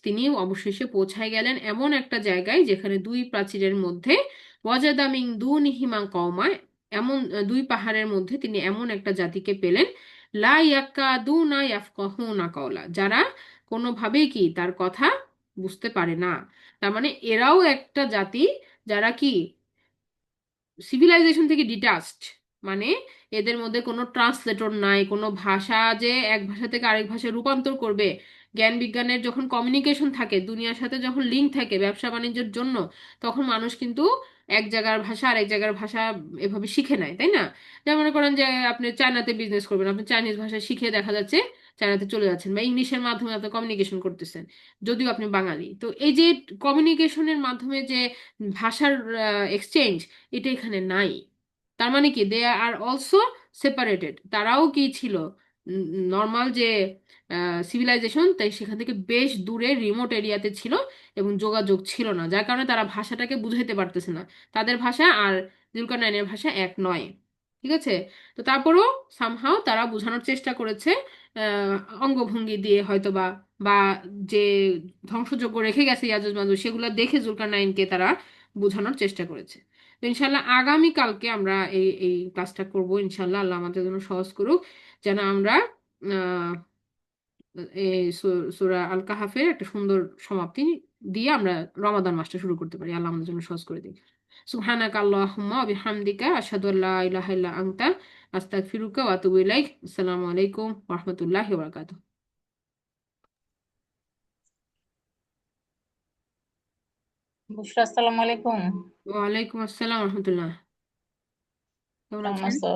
তিনি অবশেষে পৌঁছায় গেলেন এমন একটা জায়গায় যেখানে দুই প্রাচীরের মধ্যে ওয়াজাদা মিন দুনিহিমা কওমা, এমন দুই পাহাড়ের মধ্যে তিনি এমন একটা জাতিকে পেলেন, লা ইয়াকাদুনা ইয়াফকাহুনা কাওলা, যারা কোনোভাবেই কি তার কথা বুঝতে পারে না। তার মানে এরাও একটা জাতি যারা কি সিভিলাইজেশন থেকে ডিটাচড। মানে এদের মধ্যে কোনো ট্রান্সলেটর নাই, কোনো ভাষা যে এক ভাষা থেকে আরেক ভাষায় রূপান্তর করবে। জ্ঞান বিজ্ঞানের যখন কমিউনিকেশন থাকে, দুনিয়ার সাথে যখন লিঙ্ক থাকে ব্যবসা বাণিজ্যের জন্য, তখন মানুষ কিন্তু এক জায়গার ভাষা আরেক জায়গার ভাষা এভাবে শিখে নেয়, তাই না? যেমন মনে করেন যে আপনি চায়নাতে বিজনেস করবেন, আপনি চাইনিজ ভাষা শিখে দেখা যাচ্ছে চায়নাতে চলে যাচ্ছেন, বা ইংলিশের মাধ্যমে আপনি কমিউনিকেশন করতেছেন, যদিও আপনি বাঙালি। তো এই যে কমিউনিকেশনের মাধ্যমে যে ভাষার এক্সচেঞ্জ, এটা এখানে নাই। তার মানে কি দে আর অলসো সেপারেটেড, তারাও কি ছিল নর্মাল যে সিভিলাইজেশন, তাই সেখান থেকে বেশ দূরে রিমোট এরিয়াতে ছিল, এবং যোগাযোগ ছিল না, যার কারণে তারা ভাষাটাকে বুঝাইতে পারতেছে না। তাদের ভাষা আর জুলকারনাইনের ভাষা এক নয়। ঠিক আছে? তো তারপরেও সামহাও তারা বোঝানোর চেষ্টা করেছে, আহ, অঙ্গভঙ্গি দিয়ে হয়তো বা, বা যে ধ্বংসযজ্ঞ রেখে গেছে ইয়াজুজ মাজুজ সেগুলো দেখে জুলকারনাইনকে তারা বোঝানোর চেষ্টা করেছে। তো ইনশাল্লাহ আগামী কালকে আমরা এই এই ক্লাসটা করব। ইনশাল্লাহ আল্লাহ আমাদের জন্য সহজ করুক, যেন আমরা আহ এই সূরা আল কাহাফের একটা সুন্দর সমাপ্তি দিয়ে আমরা রমাদান মাসটা শুরু করতে পারি। আল্লাহ আমাদের জন্য সহজ করে দিই। সুবহানাকা আল্লাহুম্মা ওয়া বিহামদিকা আশহাদু আল্লা ইলাহা ইল্লা আনতা আস্তাগফিরুকা ওয়া আতুবু ইলাইক। আসসালামু আলাইকুম ওয়া রাহমাতুল্লাহি ওয়া বারাকাতুহু। বুশরা, আসসালামু আলাইকুম। ওয়া আলাইকুম আসসালাম ওয়া রাহমাতুল্লাহ। কেমন কেমন আছেন? আছো?